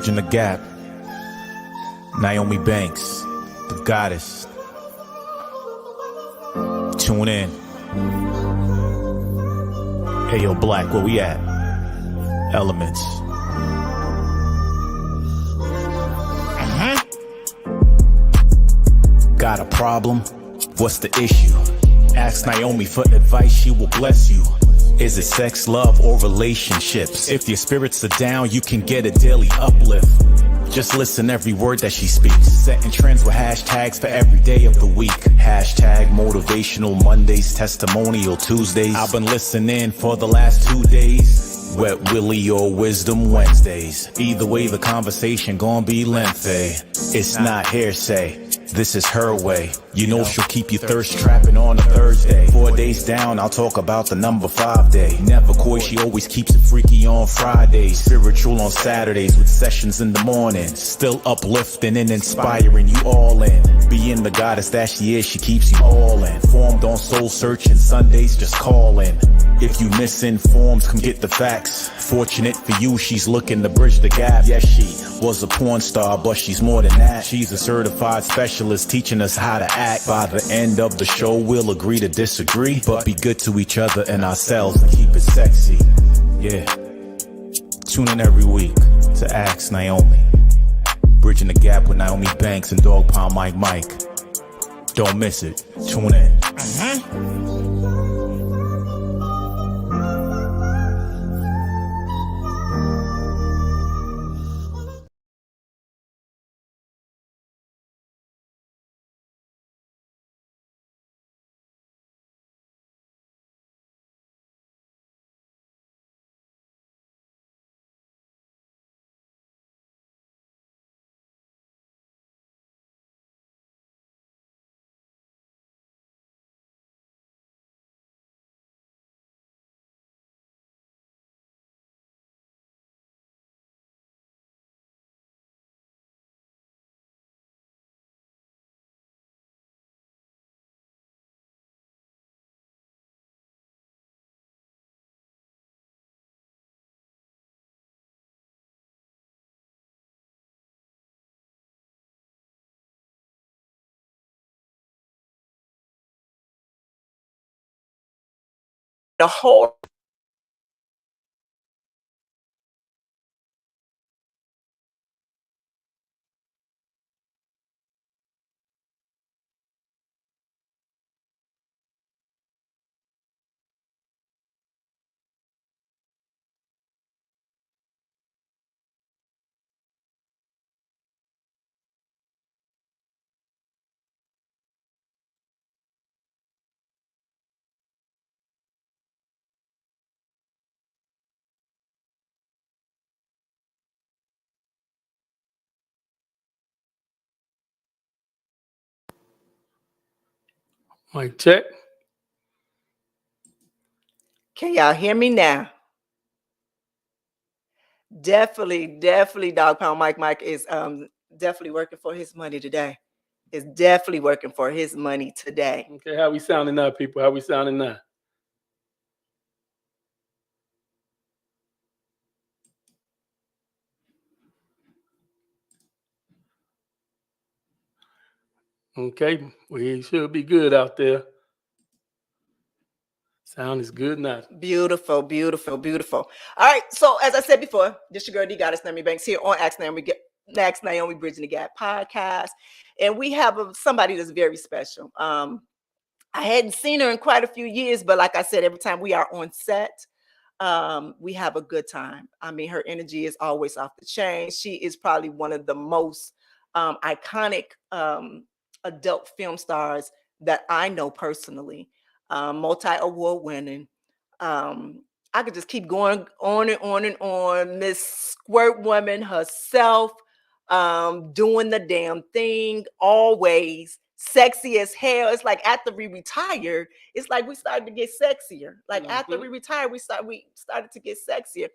Bridging the gap. Nyomi Banks, the goddess. Tune in. Hey yo, Black, where we at? Elements. Got a problem? What's the issue? Ask Nyomi for advice, she will bless you. Is it sex, love, or relationships? If your spirits are down, you can get a daily uplift. Just listen every word that she speaks. Setting trends with hashtags for every day of the week. Hashtag motivational Mondays, testimonial Tuesdays. I've been listening for the last 2 days. Wet Willie or Wisdom Wednesdays. Either way, the conversation gon' be lengthy. It's not hearsay. This is her way. You know she'll keep you thirst trapping on a Thursday. 4 days down, I'll talk about the number 5 day. Never coy, she always keeps it freaky on Fridays. Spiritual on Saturdays with sessions in the morning. Still uplifting and inspiring you all in. Being the goddess that she is, she keeps you all in. Formed on soul searching Sundays, just call in. If you misinformed, come get the facts. Fortunate for you, she's looking to bridge the gap. Yes, she was a porn star, but she's more than that. She's a certified specialist teaching us how to act. By the end of the show, we'll agree to disagree, but be good to each other and ourselves and keep it sexy. Yeah. Tune in every week to Ask Nyomi. Bridging the gap with Nyomi Banks and Dog Pound Mike. Don't miss it. Tune in. The whole Mic check. Can y'all hear me now? Definitely, Dog Pound Mike is definitely working for his money today. Is definitely working for his money today. Okay, how we sounding now, people? How we sounding now? Okay, we should be good out there. Sound is good now. Beautiful, beautiful, beautiful. All right, so as I said before, this your girl D Goddess Nyomi Banks here on Ask Nyomi Bridging the Gap podcast, and we have somebody that's very special. I hadn't seen her in quite a few years, but like I said, every time we are on set, we have a good time. I mean, her energy is always off the chain. She is probably one of the most iconic adult film stars that I know personally. Multi-award winning. I could just keep going on and on and on. Miss Squirt Woman herself, doing the damn thing, always sexy as hell. It's like after we retired, it's like we started to get sexier. Like after we retired, we started to get sexier.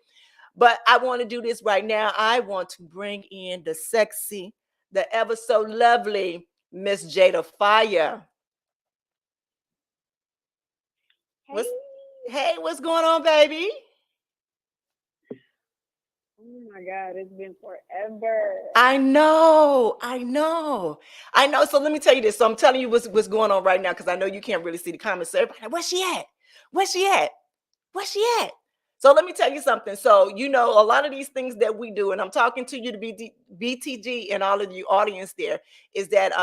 But I want to do this right now. I want to bring in the sexy, the ever so lovely Miss Jada Fire. Hey, what's going on, baby? Oh my God, it's been forever. I know. So let me tell you this. So I'm telling you what's going on right now because I know you can't really see the comments. So everybody, where's she at? Where's she at? Where's she at? So let me tell you something. So, you know, a lot of these things that we do, and I'm talking to you to be BTG and all of you audience there, is that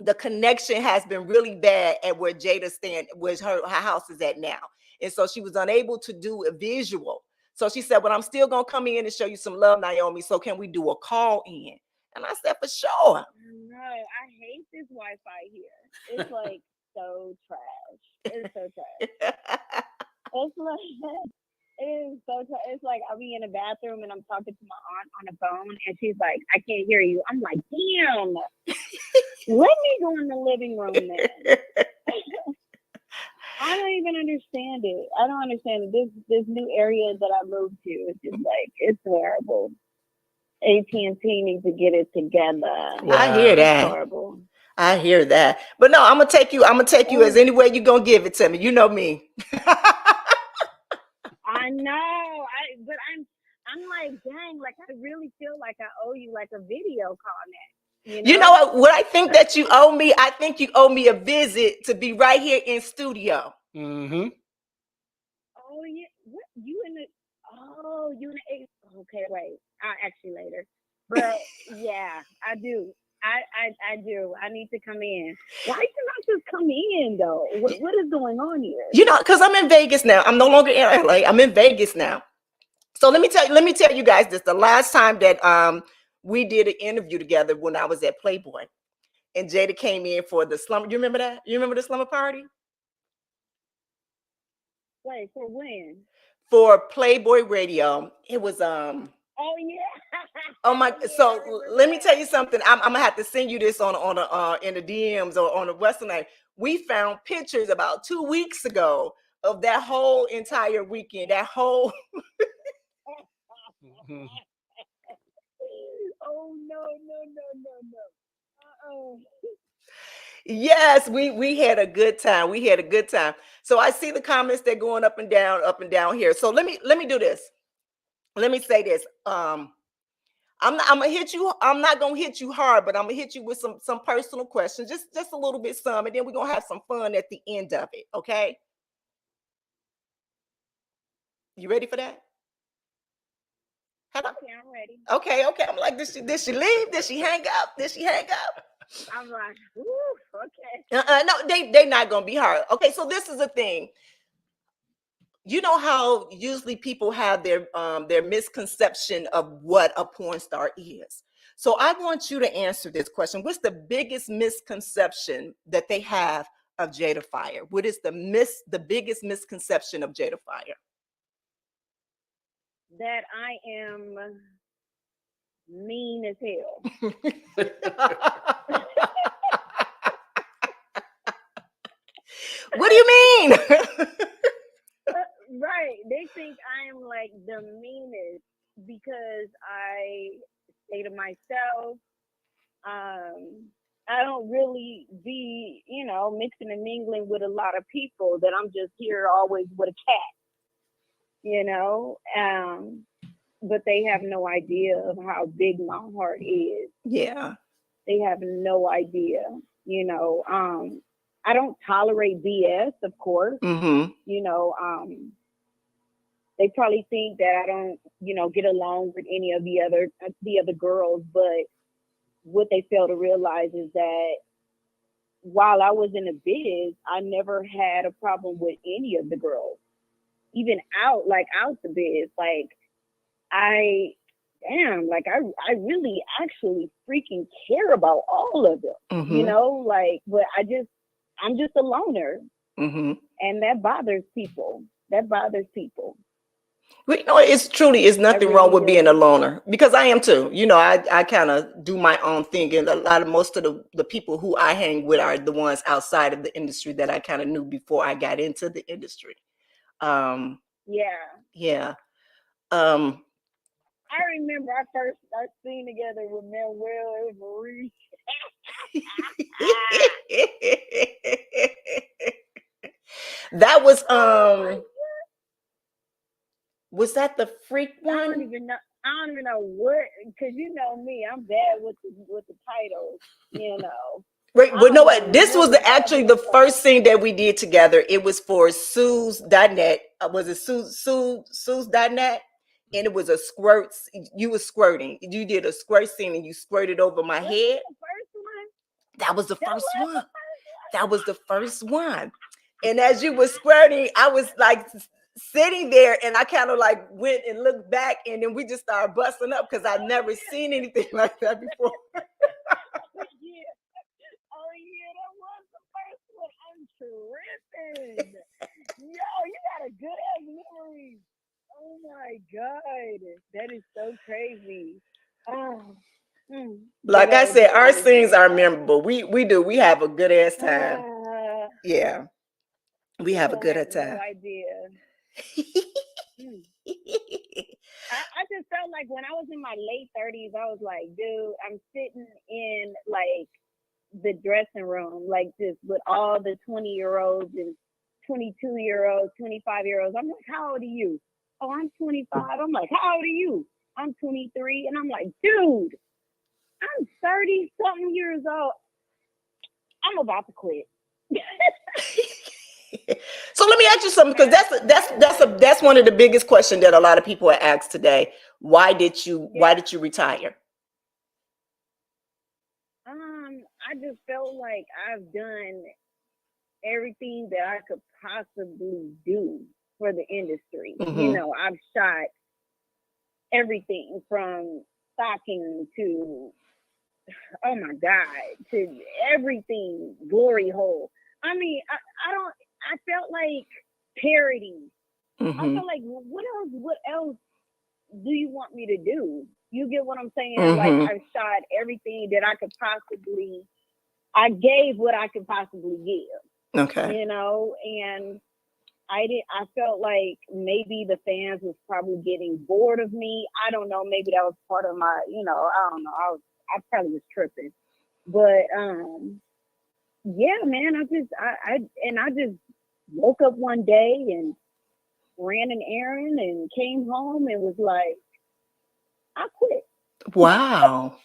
the connection has been really bad at where Jada stand, where her house is at now. And so she was unable to do a visual. So she said, well, I'm still going to come in and show you some love, Naomi. So can we do a call in? And I said, for sure. No, I hate this Wi-Fi here. It's like so trash. It's so trash. It's like it is so trash. It's like I'll be in a bathroom and I'm talking to my aunt on the phone and she's like, I can't hear you. I'm like, damn. Let me go in the living room then. I don't even understand it. I don't understand it. This new area that I moved to is just like it's horrible. AT&T needs to get it together. Wow. I hear that. It's horrible. I hear that. But no, I'm gonna take you as any way you're gonna give it to me. You know me. I know. But I'm like, dang, like I really feel like I owe you like a video call now. You know what I think that you owe me? I think you owe me a visit to be right here in studio. Mm-hmm. Oh yeah. What you in the okay, wait. I'll ask you later. But yeah, I do. I do. I need to come in. Why can I just come in though? What is going on here? You know, because I'm in Vegas now. I'm no longer in LA. I'm in Vegas now. So let me tell you guys this. The last time that we did an interview together when I was at Playboy, and Jada came in for the slumber. You remember that? You remember the slumber party? Wait, for when? For Playboy Radio. It was Oh yeah. Oh my! So let me tell you something. I'm gonna have to send you this on in the DMs or on the Western night. We found pictures about 2 weeks ago of that whole entire weekend. That whole. Oh no! Yes, we had a good time. We had a good time. So I see the comments that going up and down here. So let me do this. Let me say this. I'm gonna hit you. I'm not gonna hit you hard, but I'm gonna hit you with some personal questions, just a little bit, and then we're gonna have some fun at the end of it. Okay? You ready for that? Hello? Okay, I'm ready. Okay. I'm like, did she leave? Did she hang up? I'm like, ooh, okay. No, they're not gonna be hard. Okay, so this is the thing. You know how usually people have their misconception of what a porn star is. So I want you to answer this question. What's the biggest misconception that they have of Jada Fire? What is the biggest misconception of Jada Fire? That I am mean as hell. What do you mean? Right. They think I am like the meanest because I say to myself, I don't really be, mixing and mingling with a lot of people, that I'm just here always with a cat, but they have no idea of how big my heart is. Yeah. They have no idea, I don't tolerate BS, of course. Mm-hmm. They probably think that I don't, get along with any of the other girls, but what they fail to realize is that while I was in the biz, I never had a problem with any of the girls, even out the biz. Like I really actually freaking care about all of them, Mm-hmm. but I'm just a loner. Mm-hmm. And that bothers people. Well, it's nothing wrong with being a loner, because I am too. I kind of do my own thing, and most of the people who I hang with are the ones outside of the industry that I kind of knew before I got into the industry. Yeah. I remember our first scene together with Manuel and Marie. That was Was that the freak I don't one? even know. I don't even know what, because you know me, I'm bad with the titles. You know, Right, I but no, don't what? even This was remember actually half of the the stuff. first thing that we did together. It was for Sue's.net. Was it Sue's.net? And it was a squirt. You were squirting. You did a squirt scene and you squirted over my Was head. that the first one? That was the That first was the one. first one. That was the first one. And as you were squirting, I was like sitting there and I kind of like went and looked back and then we just started busting up because I'd never seen anything like that before. Yeah. Oh yeah, that was the first one. I'm tripping. Yo, you got a good ass memory. Oh my god, that is so crazy. Oh, Like good I old said, our days. scenes are memorable. We have a good ass time. Yeah, we have a People good have ass no time. idea. Mm. I just felt like when I was in my late 30s, I was like, dude, I'm sitting in like the dressing room, like just with all the 20-year-olds and 22-year-olds, 25-year-olds. I'm like, how old are you? Oh, I'm 25. I'm like, how old are you? I'm 23. And I'm like, dude, I'm 30 something years old. I'm about to quit. So let me ask you something, because that's one of the biggest questions that a lot of people are asked today. Why did you retire? I just felt like I've done everything that I could possibly do for the industry. Mm-hmm. You know, I've shot everything from stocking to, oh my God, to everything, glory hole. I mean, I felt like parody. Mm-hmm. I felt like, what else do you want me to do? You get what I'm saying? Mm-hmm. Like, I've shot everything that I could possibly, I gave what I could possibly give. Okay. You know, and I felt like maybe the fans was probably getting bored of me. I don't know. Maybe that was part of my, you know, I don't know. I probably was tripping, but yeah, man. I just woke up one day and ran an errand and came home and was like, I quit. Wow.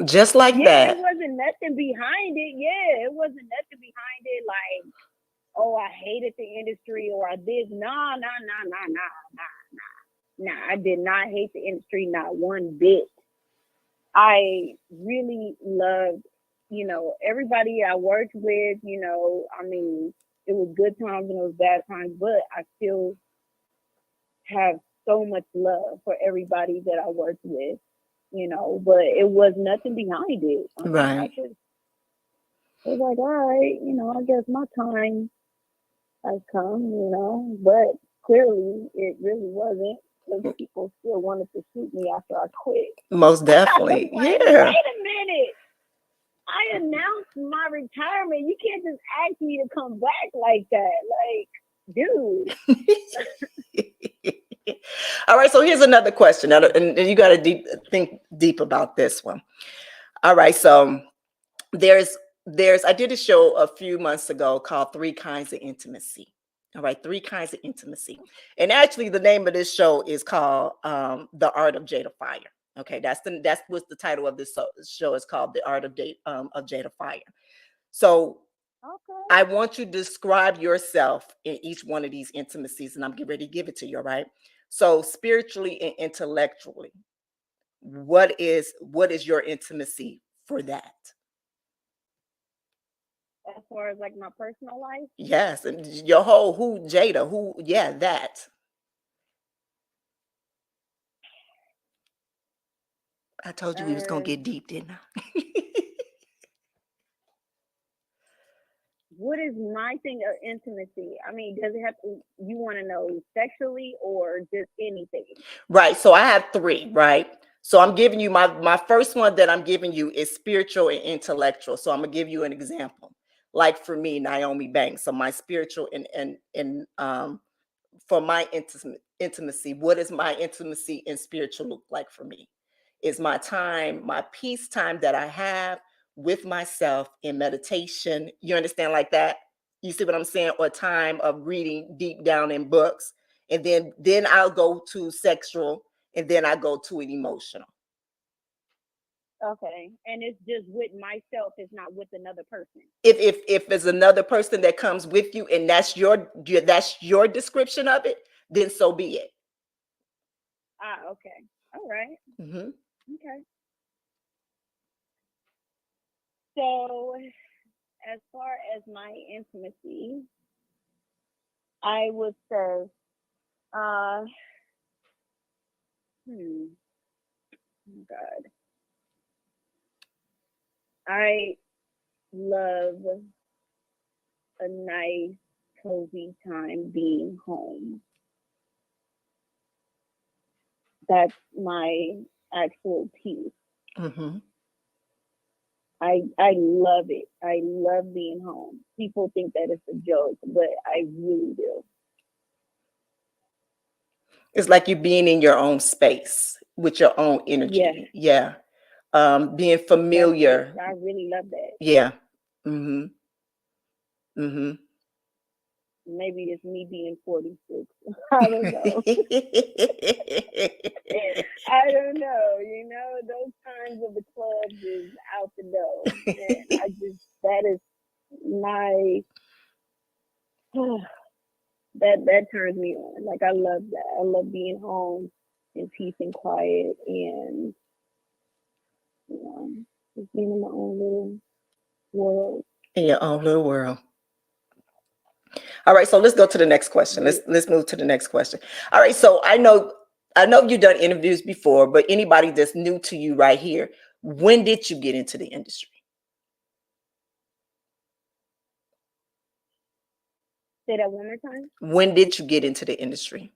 Just like that. It wasn't nothing behind it. Yeah, it wasn't nothing behind it. Like, oh, I hated the industry or I did. Nah. I did not hate the industry, not one bit. I really loved, you know, everybody I worked with, you know, I mean, it was good times and it was bad times, but I still have so much love for everybody that I worked with, you know, but it was nothing behind it. I mean, Right. it was like, all right, you know, I guess my time has come, you know, but clearly it really wasn't, because people still wanted to shoot me after I quit. Most definitely. Like, Yeah. wait a minute. I announced my retirement. You can't just ask me to come back like that. Like, dude. All right. So here's another question. And you got to think deep about this one. All right. So I did a show a few months ago called 3 Kinds of Intimacy. All right, 3 Kinds of Intimacy. And actually the name of this show is called The Art of Jada Fire. Okay, that's what the title of this show is called, The Art of Jada Fire. So okay. I want you to describe yourself in each one of these intimacies, and I'm getting ready to give it to you, all right? So spiritually and intellectually, what is your intimacy for that? As far as like my personal life? Yes, and your whole Jada, that. I told you we was gonna get deep, didn't I? What is my thing of intimacy? I mean, does it have to, you want to know sexually or just anything? Right. So I have 3, right? So I'm giving you my first one that I'm giving you is spiritual and intellectual. So I'm gonna give you an example. Like for me, Nyomi Banks. So my spiritual and for my intimacy, what is my intimacy and spiritual look like for me? Is my time, my peace time that I have with myself in meditation. You understand, like that? You see what I'm saying? Or time of reading deep down in books and then I'll go to sexual, and then I go to an emotional. Okay. And it's just with myself, it's not with another person. If there's another person that comes with you and that's your description of it, then so be it. Okay. All right. Mm-hmm. Okay. So as far as my intimacy, I would say, oh God, I love a nice, cozy time being home. That's my actual peace. Mm-hmm. I love it. I love being home. People think that it's a joke, but I really do. It's like you being in your own space with your own energy. Yes. Yeah. Being familiar. I really love that. Yeah. Mm-hmm. Mm-hmm. Maybe it's me being 46. I don't know. I don't know. You know, those times of the clubs is out the door. And that is my, that turns me on. Like, I love that. I love being home in peace and quiet and, you know, just being in my own little world. In your own little world. All right, so let's go to the next question. Let's move to the next question. All right, so I know you've done interviews before, but anybody that's new to you right here, when did you get into the industry? Say that one more time. When did you get into the industry?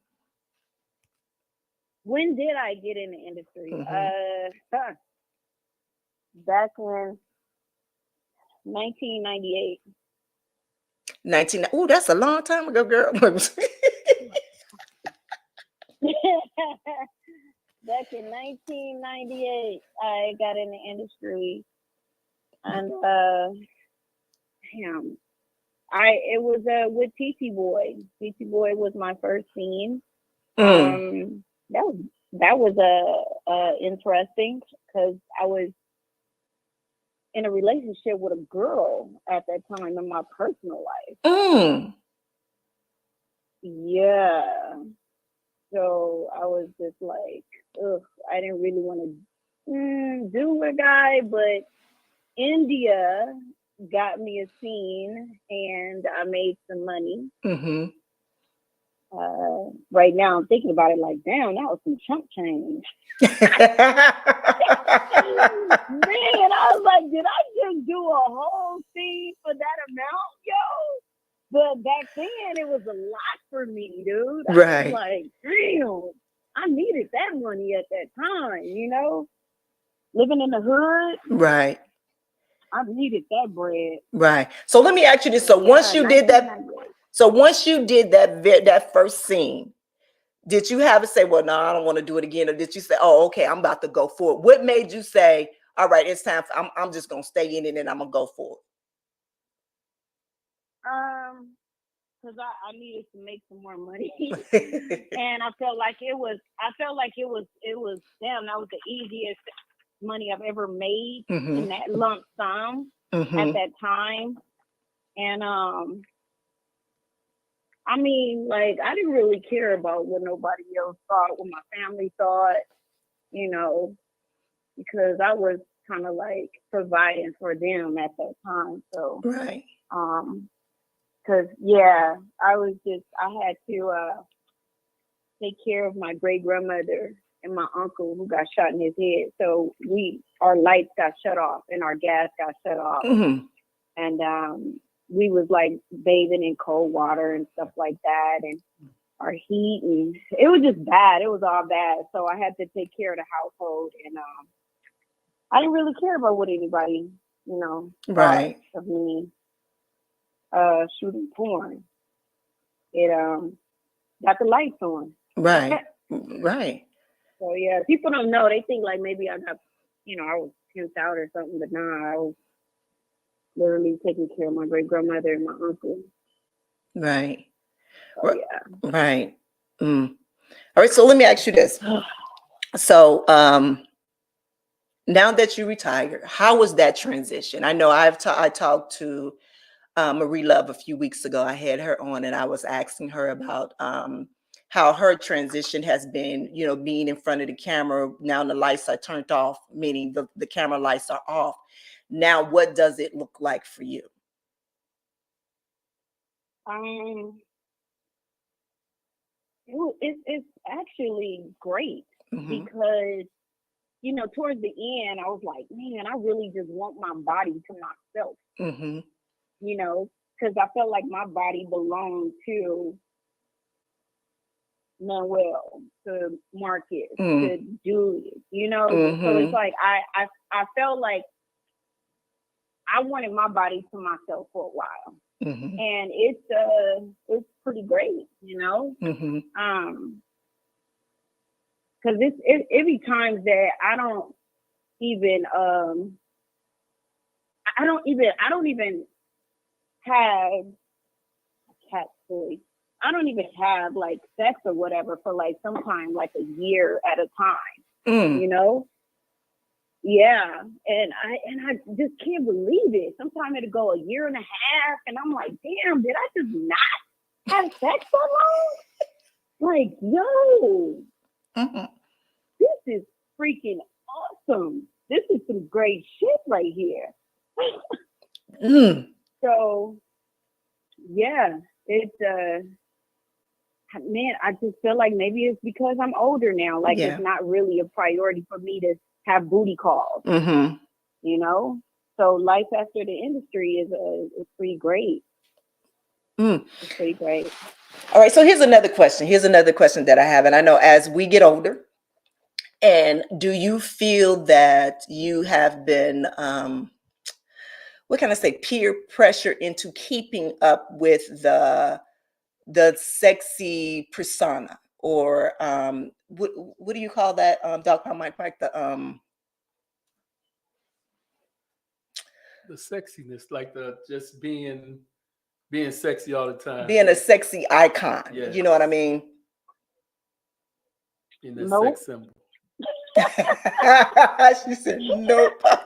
When did I get in the industry? Mm-hmm. Back in 1998. Oh, that's a long time ago, girl. Back in 1998, I got in the industry, and it was with TT Boy. TT Boy was my first scene. That was interesting because I was in a relationship with a girl at that time in my personal life. Yeah. So I was just like, ugh, I didn't really want to do a guy, but India got me a scene and I made some money. Mm-hmm. Right now I'm thinking about it like, damn, that was some chump change. Man, I was like, did I just do a whole scene for that amount, yo? But back then it was a lot for me, dude. I was like, damn, I needed that money at that time, you know? Living in the hood. Right. I needed that bread. Right. So let me ask you this. So once you did that, that first scene, did you have to say, well, no, I don't want to do it again? Or did you say, oh, okay, I'm about to go for it? What made you say, all right, it's time, I'm just going to stay in it and I'm going to go for it? Because I needed to make some more money. And I felt like it was, damn, that was the easiest money I've ever made in that lump sum at that time. And I mean, like, I didn't really care about what nobody else thought, what my family thought, you know, because I was kind of like providing for them at that time. So, right. Because, yeah, I had to take care of my great grandmother and my uncle who got shot in his head. So our lights got shut off and our gas got shut off. And we was like bathing in cold water and stuff like that. And our heat, and it was just bad. It was all bad. So I had to take care of the household. And I didn't really care about what anybody, you know, thought of me shooting porn. It got the lights on. Right. Right. So yeah, people don't know. They think like maybe I got, you know, I was pimped out or something, but nah, I was literally taking care of my great grandmother and my uncle. Right. So, yeah. Right. Mm. All right, so let me ask you this. So now that you retired, how was that transition? I know I talked to Marie Love a few weeks ago. I had her on and I was asking her about how her transition has been, you know, being in front of the camera. Now the lights are turned off, meaning the camera lights are off. Now, what does it look like for you? It's actually great Mm-hmm. because, you know, towards the end, I was like, man, I really just want my body to myself, Mm-hmm. you know, because I felt like my body belonged to Manuel, to Marcus, Mm. to Julius, you know. So it's Mm-hmm. like I felt like I wanted my body to myself for a while, Mm-hmm. and it's pretty great, you know. Mm-hmm. Because it be times that I don't even I don't even have cat toys. I don't even have like sex or whatever for like sometime like a year at a time, Mm. you know? Yeah. And I just can't believe it. Sometimes it'll go a year and a half and I'm like, damn, did I just not have sex so long? Like, yo, Mm-hmm. this is freaking awesome. This is some great shit right here. Mm. So yeah, it's man, I just feel like maybe it's because I'm older now. Like Yeah. it's not really a priority for me to have booty calls, Mm-hmm. you know? So life after the industry is pretty great. Mm. It's pretty great. All right, so here's another question. Here's another question that I have. And I know as we get older, and do you feel that you have been, what can I say, peer pressure into keeping up with the sexy persona, or what do you call that, Dr. Mike Pike? The sexiness, like the just being sexy all the time. Being a sexy icon. Yes. You know what I mean? In the Nope. sex symbol. She said, nope. Wow.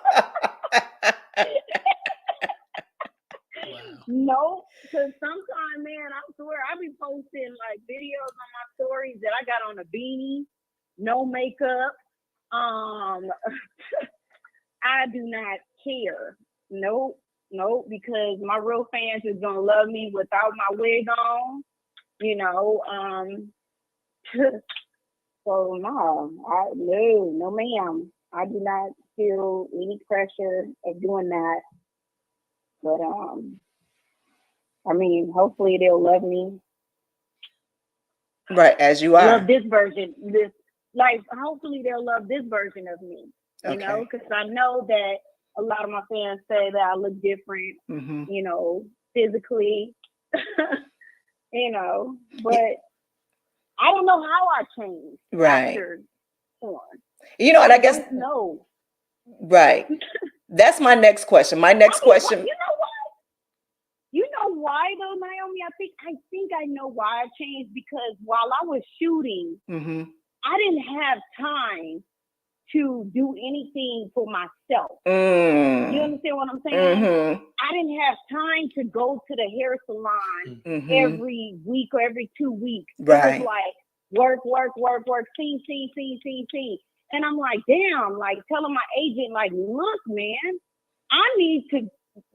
Nope. Because sometimes, man, I swear I be posting like videos on my stories that I got on a beanie, no makeup. I do not care. Nope, because my real fans is gonna love me without my wig on, you know. So no, no ma'am. I do not feel any pressure of doing that. But I mean, hopefully they'll love me. Right, as you are. Love this version. Hopefully they'll love this version of me. You Okay. know, because I know that a lot of my fans say that I look different, Mm-hmm. you know, physically, you know, but I don't know how I changed Right. after porn. You know, and I guess, don't know. right. That's my next question. My next question. You know what? You know why though, Naomi? I think I know why I changed, because while I was shooting, Mm-hmm. I didn't have time to do anything for myself. Mm. You understand what I'm saying? Mm-hmm. I didn't have time to go to the hair salon Mm-hmm. every week or every 2 weeks. Right. It was like work, see. And I'm like, damn, like telling my agent, like, look, man, I need to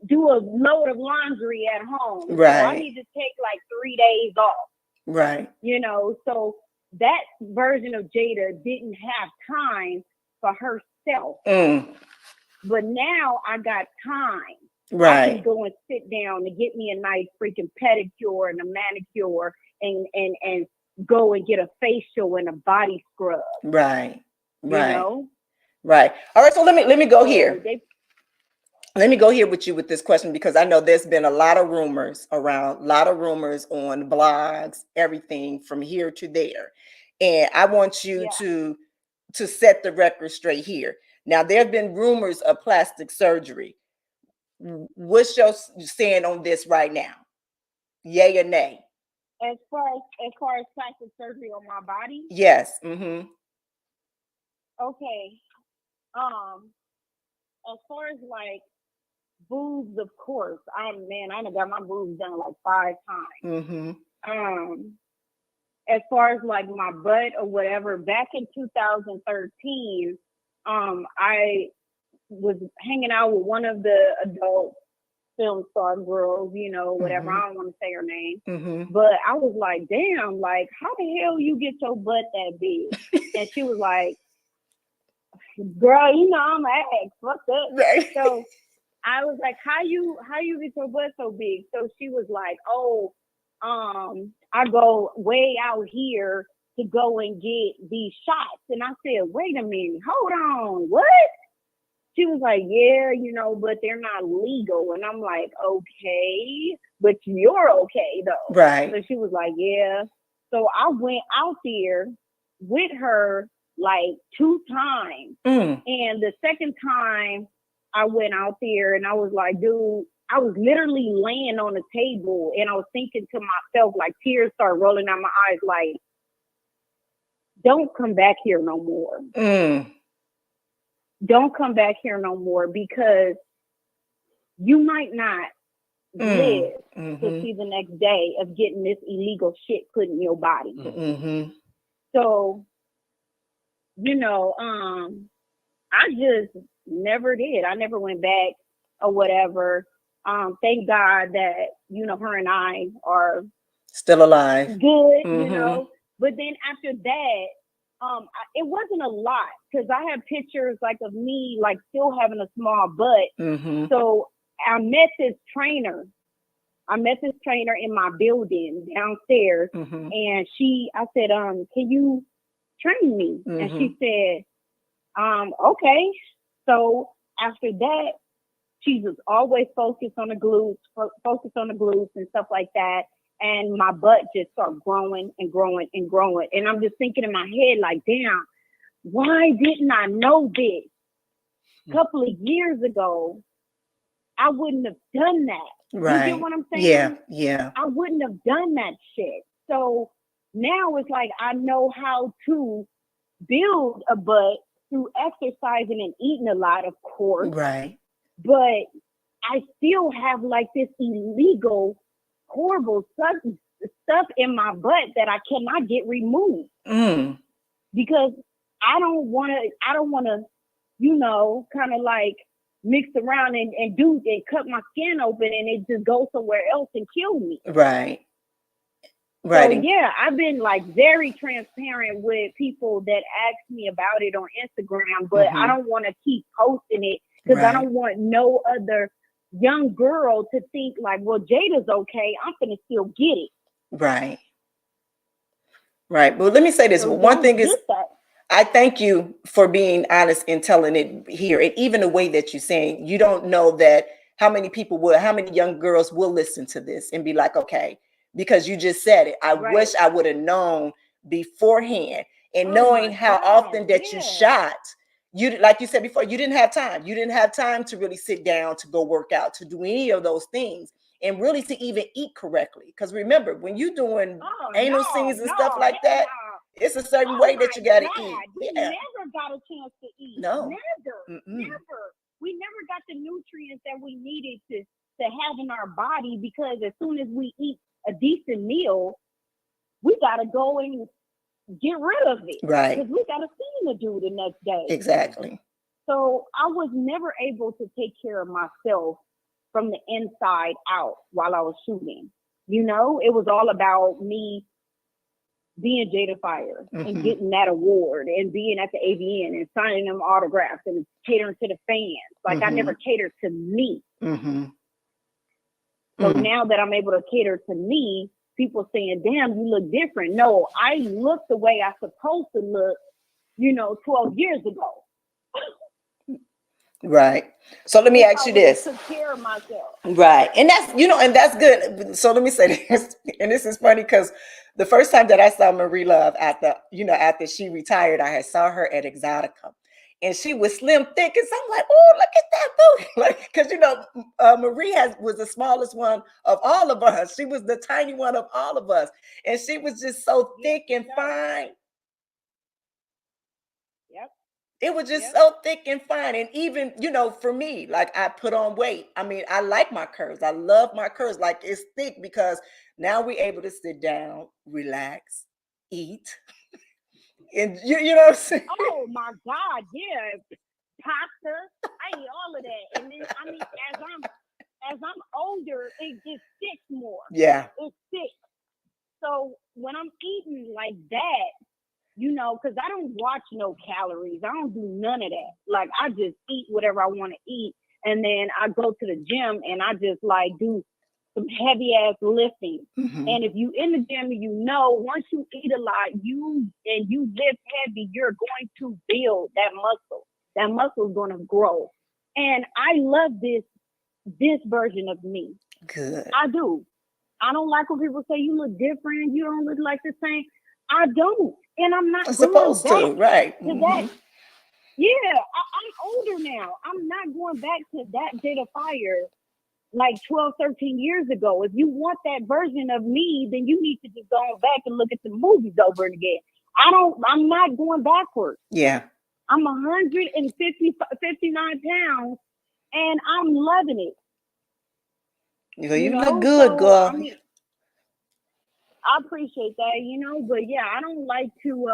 do a load of laundry at home. Right. So I need to take like 3 days off. Right. You know, so that version of Jada didn't have time for herself. Mm. But now I got time. Right. I can go and sit down and get me a nice freaking pedicure and a manicure and go and get a facial and a body scrub. Right. Right. You know? Right. All right. So let me go here. Let me go here with you with this question, because I know there's been a lot of rumors around, a lot of rumors on blogs, everything from here to there. And I want you to set the record straight here. Now, there have been rumors of plastic surgery. What's your stand on this right now? Yay or nay? as far as plastic surgery on my body. Yes. Mm-hmm. Okay. As far as like boobs, of course. I done got my boobs done like 5 times. Mm-hmm. As far as like my butt or whatever, back in 2013, I was hanging out with one of the adult film star girls, you know, whatever. Mm-hmm. I don't want to say her name. Mm-hmm. But I was like, damn, like, how the hell you get your butt that big? And she was like, girl, you know, I'm an ex. What's up? Right. So I was like, how you get your butt so big? So she was like, oh, I go way out here to go and get these shots. And I said, wait a minute, hold on, what? She was like, yeah, you know, but they're not legal. And I'm like, okay, but you're okay though. Right. So she was like, yeah. So I went out there with her like 2 times. And the second time I went out there and I was like, dude, I was literally laying on the table and I was thinking to myself, like tears started rolling down my eyes, like, don't come back here no more. Don't come back here no more because you might not live to see the next day of getting this illegal shit put in your body. Mm-hmm. So, you know, I just never did. I never went back or whatever. Thank God that, you know, her and I are still alive. Good, you know. But then after that, it wasn't a lot because I have pictures like of me like still having a small butt. So I met this trainer. In my building downstairs, and I said, can you train me? And she said, okay. So after that, she was always focused on the glutes and stuff like that. And my butt just started growing and growing and growing. And I'm just thinking in my head, like, damn, why didn't I know this? A couple of years ago, I wouldn't have done that. Right. You get what I'm saying? Yeah, yeah. I wouldn't have done that shit. So now it's like I know how to build a butt through exercising and eating a lot, of course. Right. But I still have like this illegal, horrible stuff in my butt that I cannot get removed. Because I don't want to, you know, kind of like mix around and cut my skin open and it just goes somewhere else and kill me. Right. So yeah, I've been like very transparent with people that ask me about it on Instagram, but I don't want to keep posting it because I don't want no other young girl to think like, well, Jada's okay, I'm gonna still get it. Right. Right. But let me say this. So one thing is, that. I thank you for being honest and telling it here. And even the way that you're saying, you don't know that how many young girls will listen to this and be like, okay, because you just said it. I wish I would have known beforehand, and knowing how often that you shot. You, like you said before, you didn't have time. You didn't have time to really sit down, to go work out, to do any of those things, and really to even eat correctly. Because remember, when you're doing anal scenes and stuff like that, it's a certain way that you got to eat. We never got a chance to eat. No. Never. We never got the nutrients that we needed to have in our body, because as soon as we eat a decent meal, we got to go and get rid of it. Right. Because we got a thing to do the next day. Exactly. So I was never able to take care of myself from the inside out while I was shooting. You know, it was all about me being Jada Fire and getting that award and being at the AVN and signing them autographs and catering to the fans. Like I never catered to me. So now that I'm able to cater to me, people saying, damn, you look different. No, I look the way I supposed to look, 12 years ago. Right. So let me ask you this. Took care of myself. Right. And that's, and that's good. So let me say this, and this is funny because the first time that I saw Marie Love after she retired, I had saw her at Exotica. and she was slim thick, and so I'm like, oh, look at that booty. Like, because you know, Marie was the smallest one of all of us. She was the tiny one of all of us, and she was just so thick and fine. Yep. It was just so thick and fine. And even, you know, for me, like I put on weight. I mean, I like my curves. I love my curves. Like it's thick because now we're able to sit down, relax, eat. And you know what I'm saying? Oh my God, yeah. Pasta. I eat all of that. And then I mean, as I'm older, it gets thick more. Yeah. It's thick. So when I'm eating like that, you know, because I don't watch no calories. I don't do none of that. Like, I just eat whatever I want to eat. And then I go to the gym and I just like do some heavy ass lifting. Mm-hmm. And if you in the gym, you know, once you eat a lot, you lift heavy, you're going to build that muscle. That muscle is going to grow. And I love this version of me. Good. I do. I don't like when people say you look different. You don't look like the same. I don't. And I'm not supposed to, right? To that. Yeah, I'm older now. I'm not going back to that Jada Fire like 12, 13 years ago. If you want that version of me, then you need to just go back and look at the movies over again. I'm not going backwards. Yeah. I'm 59 pounds and I'm loving it. You look good, so, girl. I mean, I appreciate that, you know, but yeah, I don't like to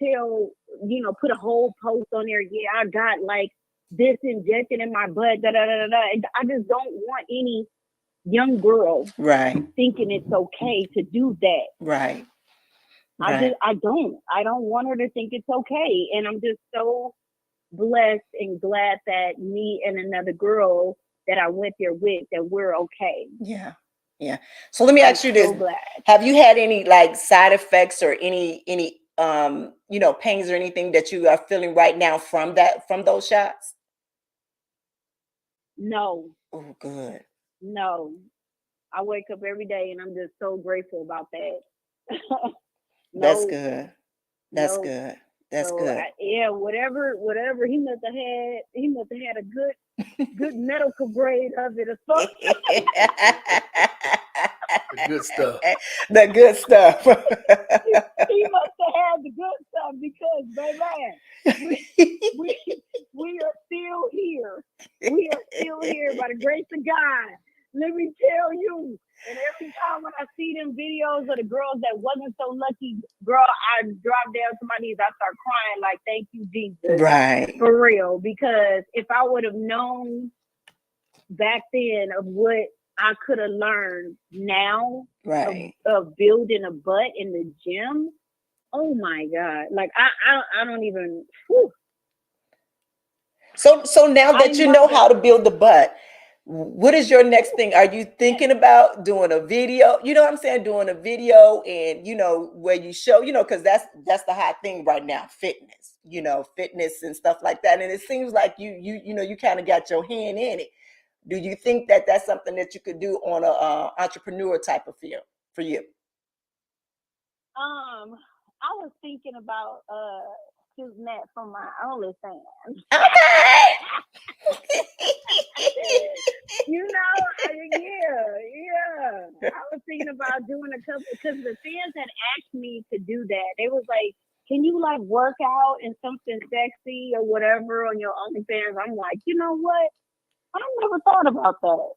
tell, you know, put a whole post on there. Yeah, I got like this injected in my butt. Da, da, da, da, da. I just don't want any young girl thinking it's okay to do that. Right. I don't want her to think it's okay. And I'm just so blessed and glad that me and another girl that I went there with, that we're okay. Yeah. Yeah. So let me ask you this. Have you had any like side effects or any you know, pains or anything that you are feeling right now from those shots? No. Oh, good. No. I wake up every day and I'm just so grateful about that. That's good. That's good. That's good. Yeah, whatever he must have had a good medical grade of it or something. The good stuff. The good stuff. He must have had the good stuff because, baby, we are still here. We are still here by the grace of God. Let me tell you. And every time when I see them videos of the girls that wasn't so lucky, girl, I drop down to my knees. I start crying like, thank you, Jesus. Right. For real. Because if I would have known back then of what I could have learned now of building a butt in the gym, oh my God. Like, I don't even, whew. So now that you know how to build the butt, what is your next thing? Are you thinking about doing a video? You know what I'm saying? Doing a video and, you know, where you show, you know, because that's the hot thing right now, fitness, you know, fitness and stuff like that. And it seems like you know, you kind of got your hand in it. Do you think that that's something that you could do on a entrepreneur type of field for you? I was thinking about shooting that from my OnlyFans. Okay. You know, yeah. I was thinking about doing a couple because the fans had asked me to do that. They was like, "Can you like work out in something sexy or whatever on your OnlyFans?" I'm like, you know what? I never thought about that.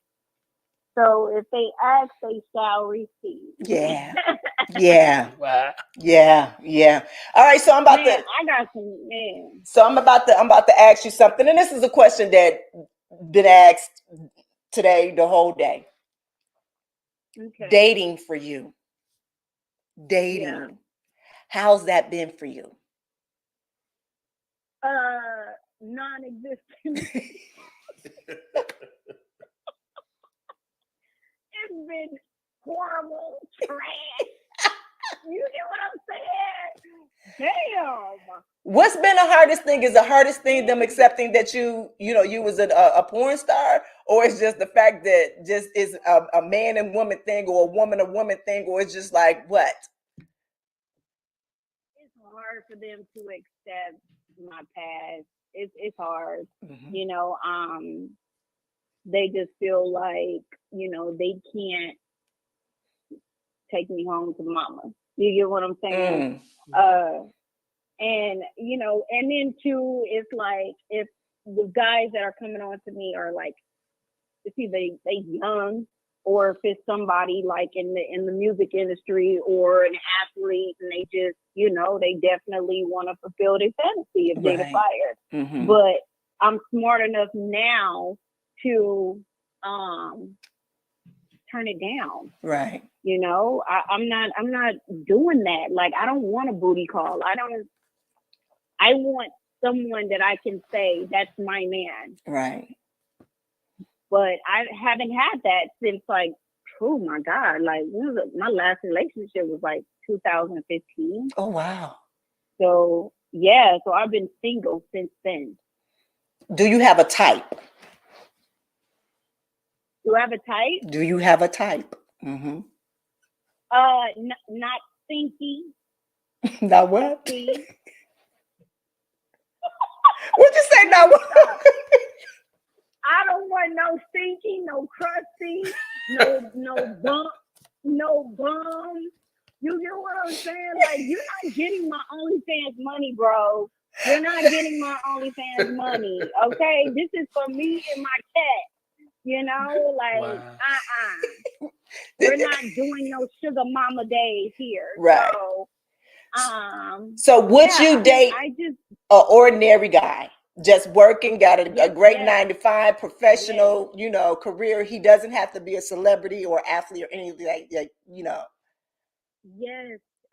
So if they ask, they shall receive. Yeah. Yeah. Wow. Yeah. All right. So I'm about to. I got some man. So I'm about to ask you something, and this is a question that been asked today, the whole day. Okay. Dating for you. Dating. Yeah. How's that been for you? Non-existent. It's been horrible, trash. You know what I'm saying? Damn. What's been the hardest thing? Is the hardest thing them accepting that you was a porn star, or it's just the fact that just is a man and woman thing, or a woman thing, or it's just like what? It's hard for them to accept my past it's hard. Mhm. You know, they just feel like, they can't take me home to mama. You get what I'm saying? Mm. And and then too, it's like if the guys that are coming on to me are like, it's either they young, or if it's somebody like in the music industry or an athlete, and they just, they definitely want to fulfill their fantasy of Jada Right. Fire. Mhm. But I'm smart enough now to turn it down. Right. I'm not doing that. Like, I don't want a booty call. I want someone that I can say that's my man. Right. But I haven't had that since, like, oh my God, like, my last relationship was like 2015. Oh wow. So yeah, so I've been single since then. Do you have a type? Do I have a type? Do you have a type? Mm-hmm. Not stinky. Now what? Sexy. What'd you say? Now what? I don't want no stinky, no crusty, no bump, no bum. You get what I'm saying? Like, you're not getting my OnlyFans money, bro. You're not getting my OnlyFans money, okay? This is for me and my cat. Like, Wow. We're not doing no sugar mama days here. Right. So, would you date I just an ordinary guy? Just working, got a great 9-to-5 professional, career. He doesn't have to be a celebrity or athlete or anything like. Yes,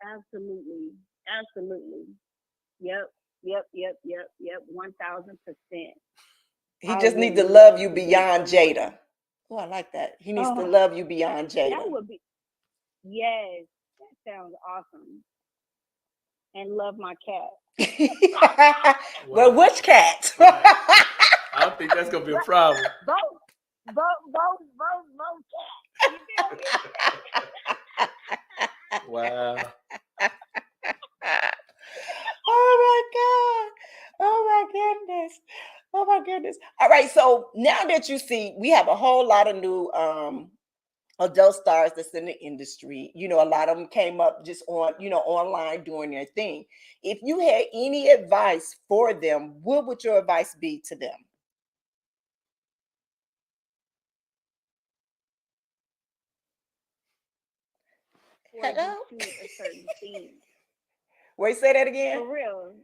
absolutely. Yep. 1000%. He just needs to love you beyond Jada. Oh, I like that. He needs to love you beyond Jada. That would be, yes, that sounds awesome. And love my cat. Well, which cat? Right. I don't think that's gonna be a problem. Both cats. Wow. Oh my goodness. All right, so now that you see, we have a whole lot of new adult stars that's in the industry. A lot of them came up just on, online doing their thing. If you had any advice for them, what would your advice be to them? Hello? Shoot a certain scene. Wait, say that again. For real.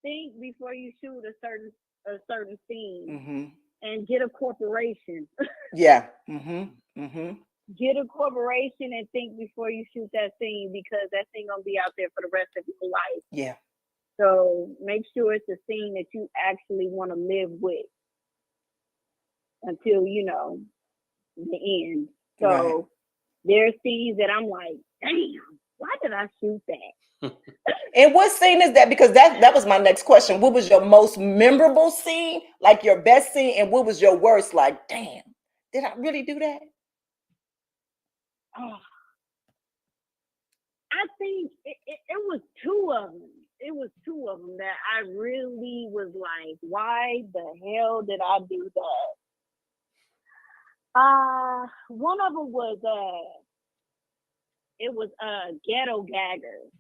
Think before you shoot a certain scene, and get a corporation. Yeah. Get a corporation and think before you shoot that scene, because that thing gonna be out there for the rest of your life. Yeah. So make sure it's a scene that you actually want to live with until the end. So there are scenes that I'm like, damn, why did I shoot that? And what scene is that? Because that was my next question. What was your most memorable scene, like your best scene, and what was your worst? Like, damn, did I really do that? Oh, I think it was two of them. It was two of them that I really was like, why the hell did I do that? One of them was Ghetto Gaggers.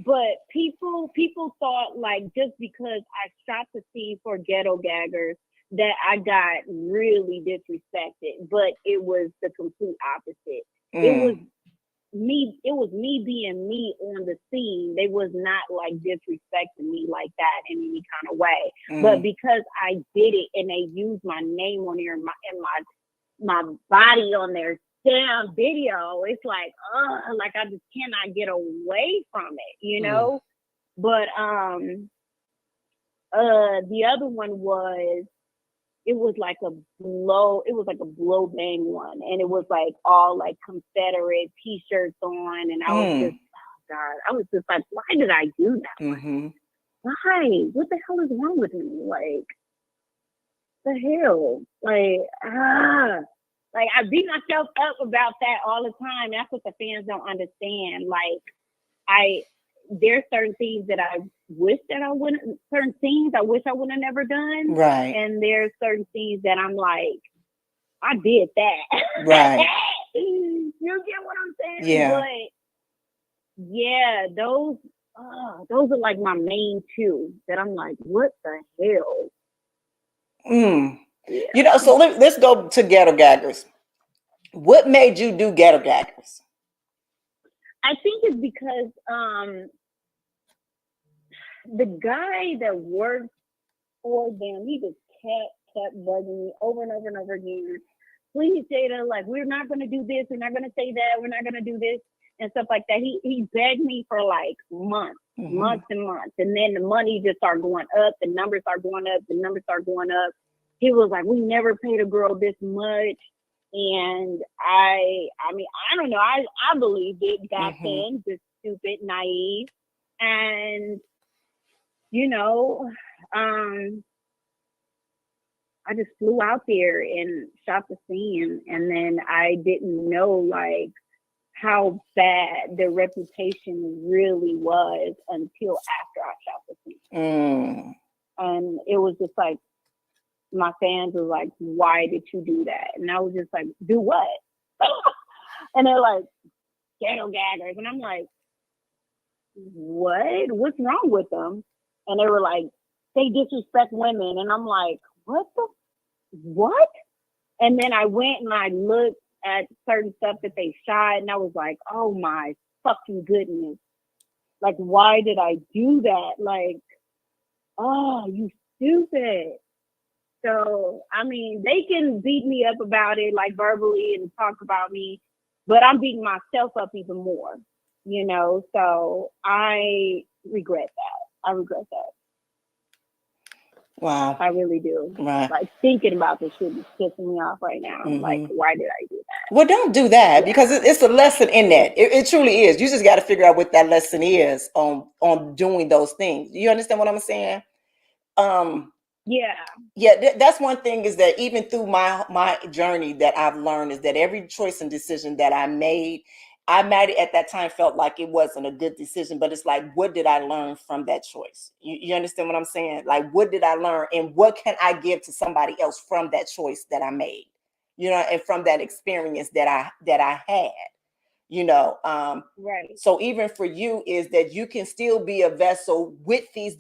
But people thought, like, just because I shot the scene for Ghetto Gaggers that I got really disrespected, but it was the complete opposite. It was me being me on the scene. They was not like disrespecting me like that in any kind of way. But because I did it and they used my name on there and my body on their damn video, it's like, like I just cannot get away from it, But the other one was, it was like a blow bang one, and it was like all like Confederate t-shirts on, and I was just, oh God, I was just like, why did I do that? Why? What the hell is wrong with me? Like, the hell? Like, I beat myself up about that all the time. That's what the fans don't understand. Like, there's certain things that I wish that I wouldn't, certain things I wish I would have never done. Right. And there's certain things that I'm like, I did that. Right. You get what I'm saying? Yeah. But yeah, those are like my main two that I'm like, what the hell? Yeah. You know, so let's go to Ghetto Gaggers. What made you do Ghetto Gaggers? I think it's because the guy that worked for them, he just kept bugging me over and over and over again. Please, Jada, like, we're not going to do this. We're not going to say that. We're not going to do this and stuff like that. He begged me for like months and months. And then the money just started going up. The numbers are going up. The numbers are going up. He was like, we never paid a girl this much. And I mean, I don't know. I believed it back then, just stupid, naive. And, you know, I just flew out there and shot the scene. And then I didn't know like how bad the reputation really was until after I shot the scene. And it was just like, my fans were like, why did you do that? And I was just like, do what? And they're like, Ghetto Gaggers. And I'm like, what? What's wrong with them? And they were like, they disrespect women. And I'm like, what? And then I went and I looked at certain stuff that they shot and I was like, oh my fucking goodness. Like, why did I do that? Like, oh, you stupid. So, I mean, they can beat me up about it, like verbally and talk about me, but I'm beating myself up even more, you know? So I regret that. I regret that. Wow. I really do. Right. Like, thinking about this shit is pissing me off right now. Like, why did I do that? Well, don't do that because it's a lesson in that. It truly is. You just got to figure out what that lesson is on doing those things. You understand what I'm saying? That's one thing is that even through my journey that I've learned is that every choice and decision that I made at that time felt like it wasn't a good decision, but it's like, what did I learn from that choice? You understand what I'm saying? Like, what did I learn and what can I give to somebody else from that choice that I made, you know, and from that experience that I had, you know? Right. So even for you is that you can still be a vessel with these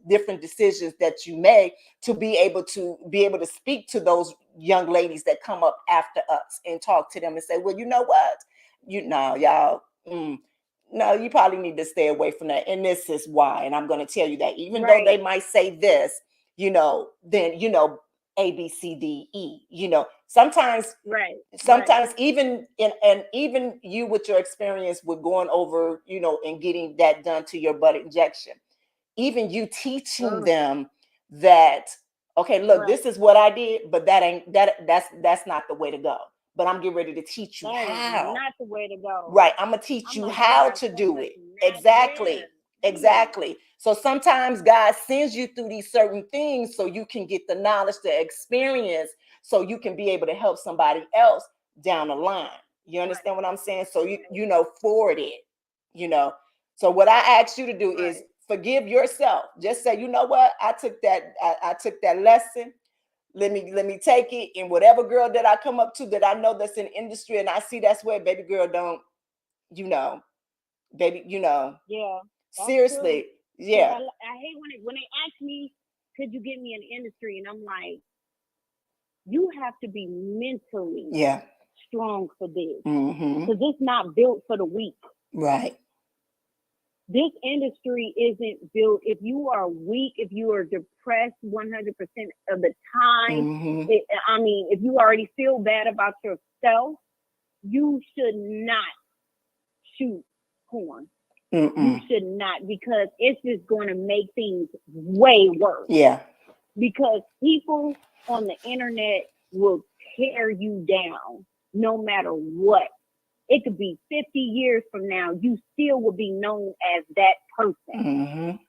different decisions that you make to be able to speak to those young ladies that come up after us and talk to them and say, well, you know what? Y'all, no, you probably need to stay away from that. And this is why. And I'm going to tell you that even though they might say this, you know, then, you know, A, B, C, D, E, you know, sometimes even even you with your experience with going over, you know, and getting that done to your butt injection, even you teaching them that, okay, look, this is what I did, but that's not the way to go. But I'm getting ready to teach you how. Not the way to go. Right. I'm going to teach you how to do it. Exactly. So sometimes God sends you through these certain things so you can get the knowledge, the experience, so you can be able to help somebody else down the line. You understand what I'm saying? So you know, forward it, you know. So what I ask you to do is forgive yourself. Just say, you know what? I took that lesson. Let me take it, and whatever girl that I come up to that I know that's in industry and I see that's where baby girl don't, you know, baby, you know. Yeah. Seriously. True. Yeah. I hate when they ask me, could you get me an industry? And I'm like, you have to be mentally strong for this. Because it's not built for the weak. Right. This industry isn't built. If you are weak, if you are depressed 100% of the time, I mean, if you already feel bad about yourself, you should not shoot porn. You should not, because it's just going to make things way worse. Yeah. Because people on the internet will tear you down no matter what. It could be 50 years from now, you still will be known as that person.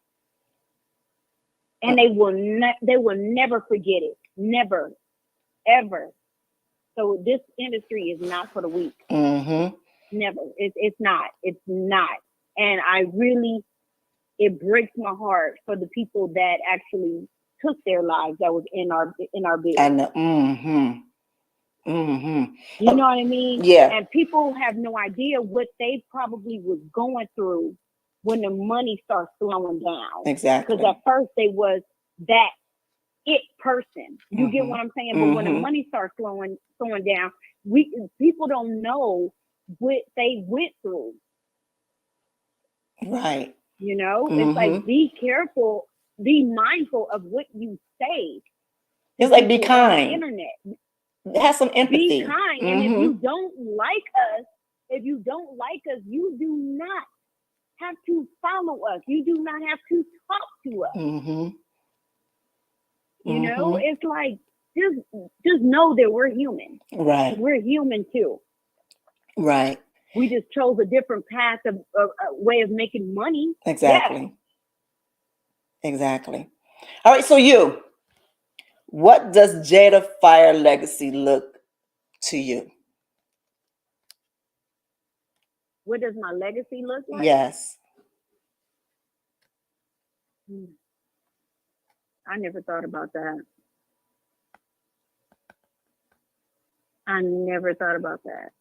And they will never forget it. Never, ever. So this industry is not for the weak. Never. It's not. And I really it breaks my heart for the people that actually took their lives that was in our bed. And You know what I mean? Yeah. And people have no idea what they probably was going through when the money starts slowing down. Exactly. Because at first they was that it person. You get what I'm saying? But when the money starts slowing down, people don't know what they went through. Right. You know, it's like, be careful, be mindful of what you say. It's like, be people on the kind. internet. Have some empathy. Be kind. And if you don't like us, you do not have to follow us. You do not have to talk to us. You know, it's like, just know that we're human. Right. We're human too. Right. We just chose a different path of a way of making money. Exactly. Yeah. Exactly. All right. So what does Jada Fire legacy look to you? What does my legacy look like? Yes. I never thought about that. I never thought about that.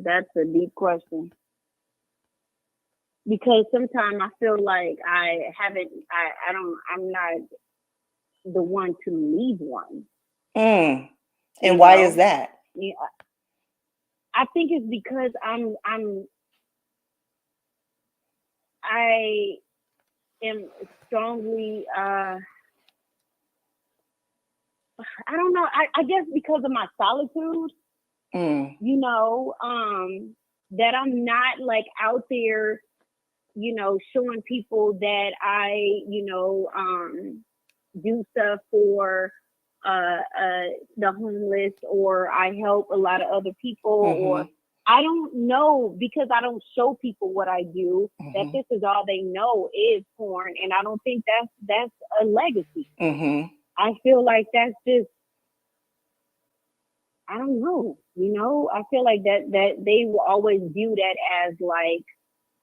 That's a deep question. Because sometimes I feel like I'm not the one to leave one. And why is that? Yeah, I think it's because I am strongly I don't know. I guess because of my solitude, you know, that I'm not like out there, you know, showing people that I, you know, do stuff for the homeless, or I help a lot of other people, or I don't know, because I don't show people what I do, that this is all they know is porn, and I don't think that's a legacy. I feel like that's just, I don't know, you know, I feel like that they will always view that as like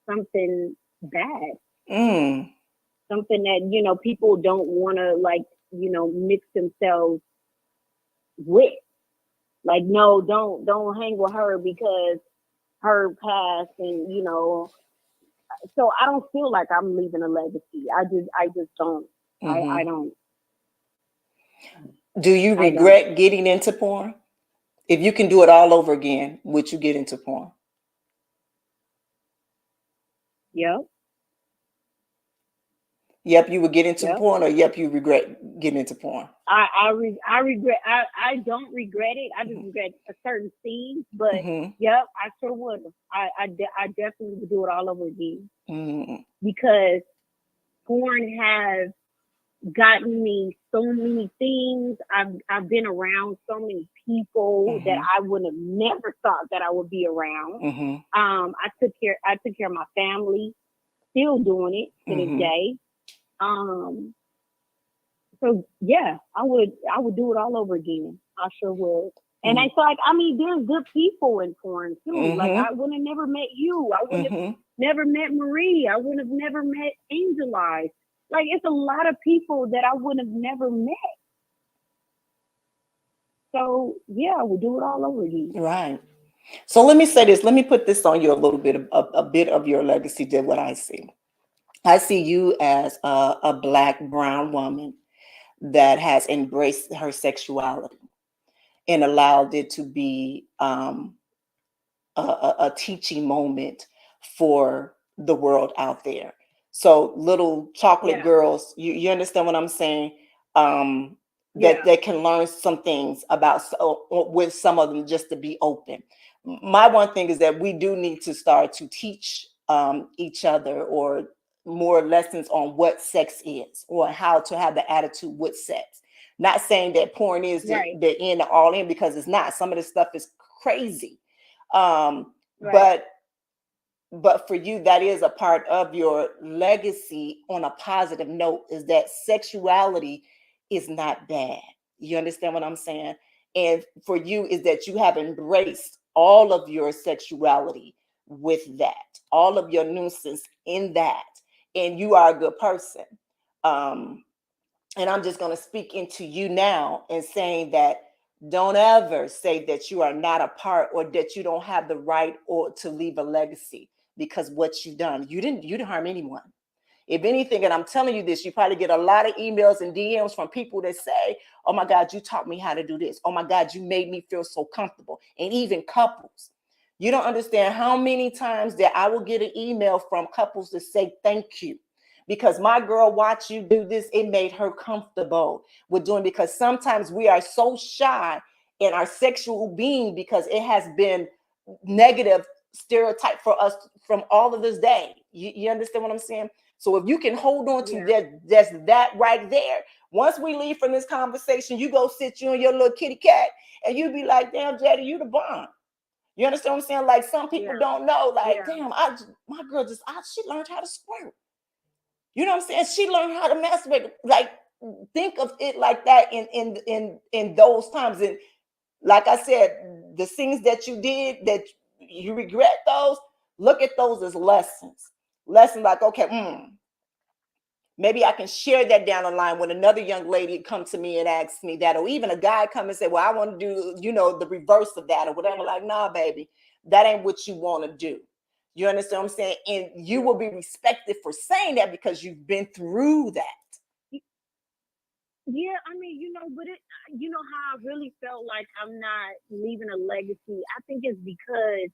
something bad, something that, you know, people don't want to, like, you know, mix themselves with. Like, no, don't hang with her because her past, and, you know, so I don't feel like I'm leaving a legacy. I just don't. I don't. Do you regret getting into porn? If you can do it all over again, would you get into porn? Yep. Yep, you would get into porn, or yep, you regret getting into porn? I regret. I don't regret it. I just regret a certain scene, but yep, I sure would. I definitely would do it all over again, because porn has gotten me so many things. I've been around so many people that I would have never thought that I would be around. I took care of my family, still doing it to this day. So yeah, I would do it all over again. I sure would. And it's like, I mean, there's good people in porn too. Like, I would have never met you. I would have never met Marie. I would have never met Angel Eyes. Like, it's a lot of people that I would have never met. So yeah, I would do it all over again. Right. So let me say this. Let me put this on you a little bit, a bit of your legacy. Did what I see. I see you as a Black, brown woman that has embraced her sexuality and allowed it to be a teaching moment for the world out there. So little chocolate girls, you understand what I'm saying? That they can learn some things about, with some of them, just to be open. My one thing is that we do need to start to teach each other, or more lessons on what sex is, or how to have the attitude with sex. Not saying that porn is the end all in, because it's not. Some of this stuff is crazy. But for you, that is a part of your legacy on a positive note, is that sexuality is not bad. You understand what I'm saying? And for you is that you have embraced all of your sexuality, with that, all of your nuisance in that, and you are a good person. And I'm just going to speak into you now and saying that don't ever say that you are not a part or that you don't have the right or to leave a legacy, because what you've done, you didn't harm anyone. If anything, and I'm telling you this, you probably get a lot of emails and DMs from people that say, oh my God, you taught me how to do this. Oh my God, you made me feel so comfortable. And even couples. You don't understand how many times that I will get an email from couples to say thank you. Because my girl watched you do this, it made her comfortable with doing, because sometimes we are so shy in our sexual being because it has been negative stereotype for us from all of this day. You understand what I'm saying? So if you can hold on to that right there, once we leave from this conversation, you go sit you and your little kitty cat and you be like, damn, Jada, you the bomb. You understand what I'm saying? Like some people don't know, like, damn, my girl she learned how to squirt. You know what I'm saying? She learned how to masturbate. Like, think of it like that in those times. And like I said, the things that you did that you regret, those, look at those as lessons. Lessons like, okay, maybe I can share that down the line when another young lady come to me and asks me that, or even a guy come and say, well, I want to do, the reverse of that or whatever. Like, nah, baby, that ain't what you want to do. You understand what I'm saying? And you will be respected for saying that because you've been through that. Yeah, I mean, but how I really felt like I'm not leaving a legacy. I think it's because,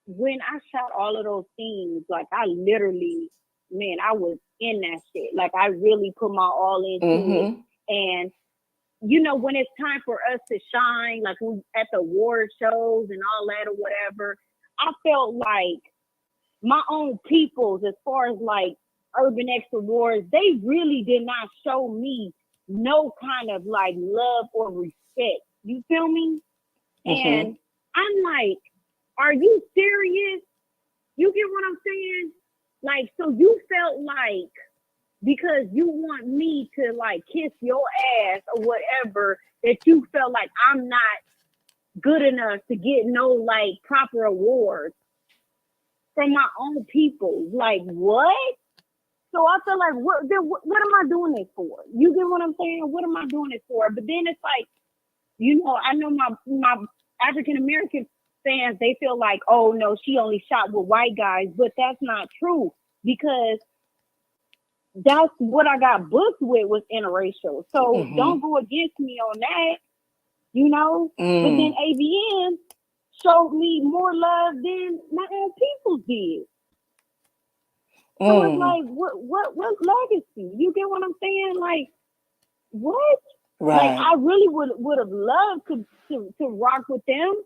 when I shot all of those scenes, like I literally, man, I was in that shit. Like I really put my all into it. And, when it's time for us to shine, like at the award shows and all that or whatever, I felt like my own peoples, as far as like Urban X Awards, they really did not show me no kind of like love or respect. You feel me? And I'm like, are you serious? You get what I'm saying? Like, so you felt like because you want me to like kiss your ass or whatever, that you felt like I'm not good enough to get no like proper awards from my own people. Like, what? So I feel like, what am I doing this for? You get what I'm saying? What am I doing this for? But then it's like, I know my African American fans, they feel like, oh no, she only shot with white guys, but that's not true, because that's what I got booked with, was interracial. So don't go against me on that, But then AVN showed me more love than my own people did. So it's like, what legacy? You get what I'm saying? Like, what? Right. Like, I really would have loved to rock with them,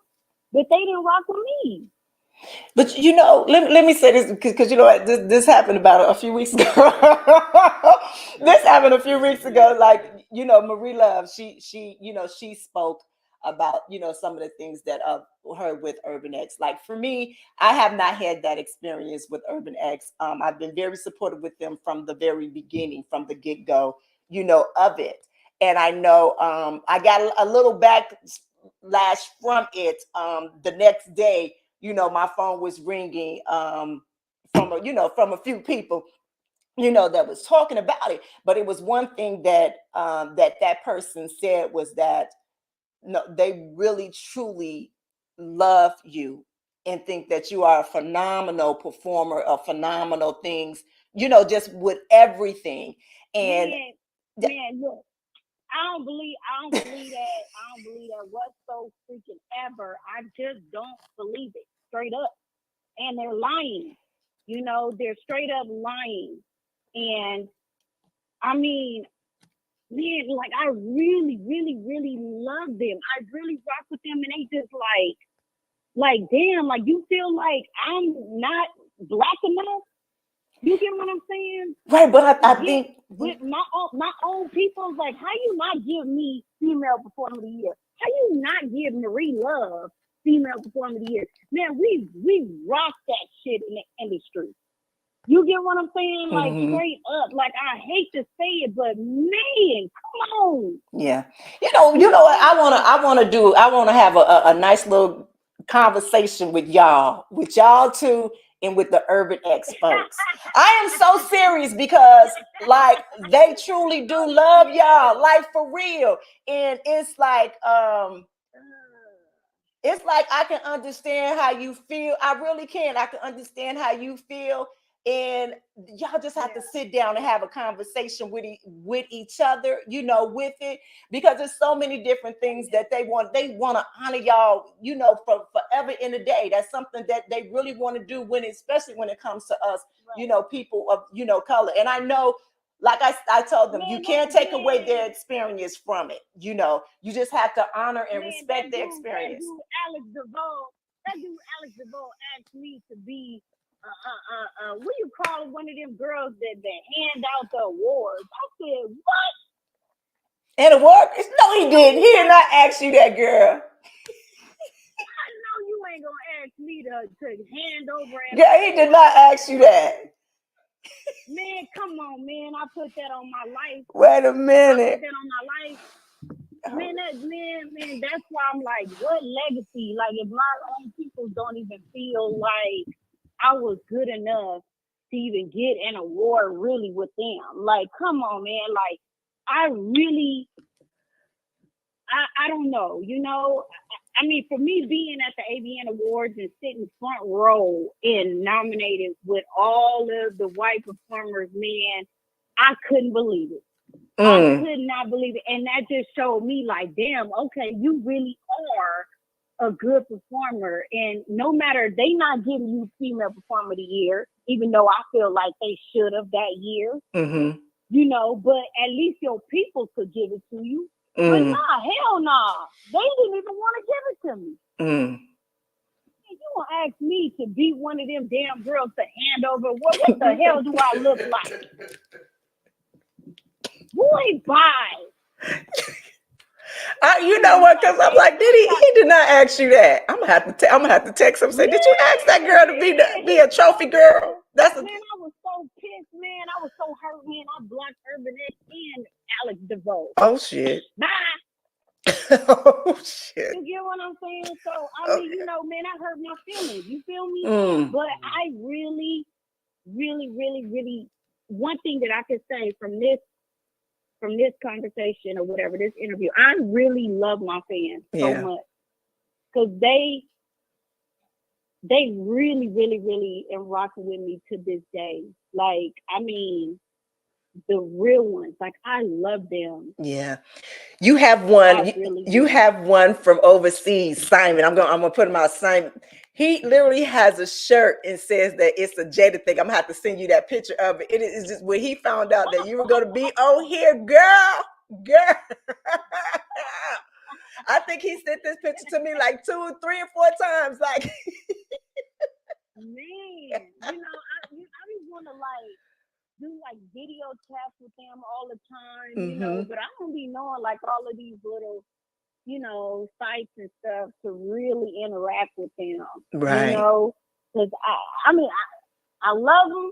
but they didn't rock with me. But let me say this, because this happened about a few weeks ago. This happened a few weeks ago. Like, Marie Love, she spoke about some of the things that her with Urban X. Like for me, I have not had that experience with Urban X. I've been very supportive with them from the very beginning, from the get-go, of it. And I know I got a little backlash from it the next day. My phone was ringing from a few people, that was talking about it. But it was one thing that that person said was that, no, they really truly love you and think that you are a phenomenal performer of phenomenal things, just with everything. And man, look, I don't believe that. I don't believe that whatso freaking ever. I just don't believe it, straight up. And they're lying. They're straight up lying. And I mean, man, like I really, really, really love them. I really rock with them, and they just like, damn, like you feel like I'm not black enough. You get what I'm saying? Right, but I think with my own people, like, how you not give me female performer of the year? How you not give Marie Love female performer of the year? Man, we rock that shit in the industry. You get what I'm saying? Like straight up. Like, I hate to say it, but man, come on. Yeah. You know what I want to have a nice little conversation with y'all too, and with the Urban X folks. I am so serious because like they truly do love y'all, like for real. And it's like I can understand how you feel. I really can. I can understand how you feel. And y'all just have to sit down and have a conversation with each other, you know, with it, because there's so many different things that they want to honor y'all, you know, for forever in a day. That's something that they really want to do, especially when it comes to us, you know, people of, you know, color. And I know, like I told them, you can't take away their experience from it. You know, you just have to honor and respect their experience. That dude Alex DeVoe asked me to be what do you call one of them girls that hand out the awards? I said, what? And award? No, he didn't. He did not ask you that, girl. I know you ain't gonna ask me to hand over. Yeah, he did not ask you that. Man, come on, man. I put that on my life. Wait a minute. I put that on my life. Man, that's why I'm like, what legacy? Like, if my own people don't even feel like I was good enough to even get an award really with them. Like, come on, man. Like, I don't know, you know. I mean, for me being at the AVN Awards and sitting front row and nominated with all of the white performers, man, I couldn't believe it. I could not believe it. And that just showed me like, damn, okay, you really are a good performer. And no matter, they not giving you Female Performer of the Year, even though I feel like they should have that year, you know, but at least your people could give it to you. But nah, hell nah. They didn't even want to give it to me. You gonna ask me to be one of them damn girls to hand over? What the hell do I look like? Boy, bye. You know what? Because I'm like, he did not ask you that. I'm gonna have to text him and say, did you ask that girl to be a trophy girl? Man, I was so pissed, man. I was so hurt, man. I blocked Urban X and Alex DeVoe. Oh shit. Bye. Oh shit. You get what I'm saying? So I mean, you know, man, that hurt my feelings. You feel me? But I really, really, really, really, one thing that I could say from this conversation or whatever, this interview, I really love my fans so much, because they really, really, really am rocking with me to this day. Like, I mean, the real ones, like, I love them. Yeah. You have one. You have one from overseas, Simon. I'm gonna put him out, Simon. He literally has a shirt and says that it's a Jada thing. I'm gonna have to send you that picture of it. It is just when he found out that you were gonna be on here, girl. I think he sent this picture to me like 2, 3, or 4 times. Like, man, you know, I just want to do video chats with them all the time, you know, but I don't be knowing like all of these little, you know, sites and stuff to really interact with them, right? You know, because I mean, I love them,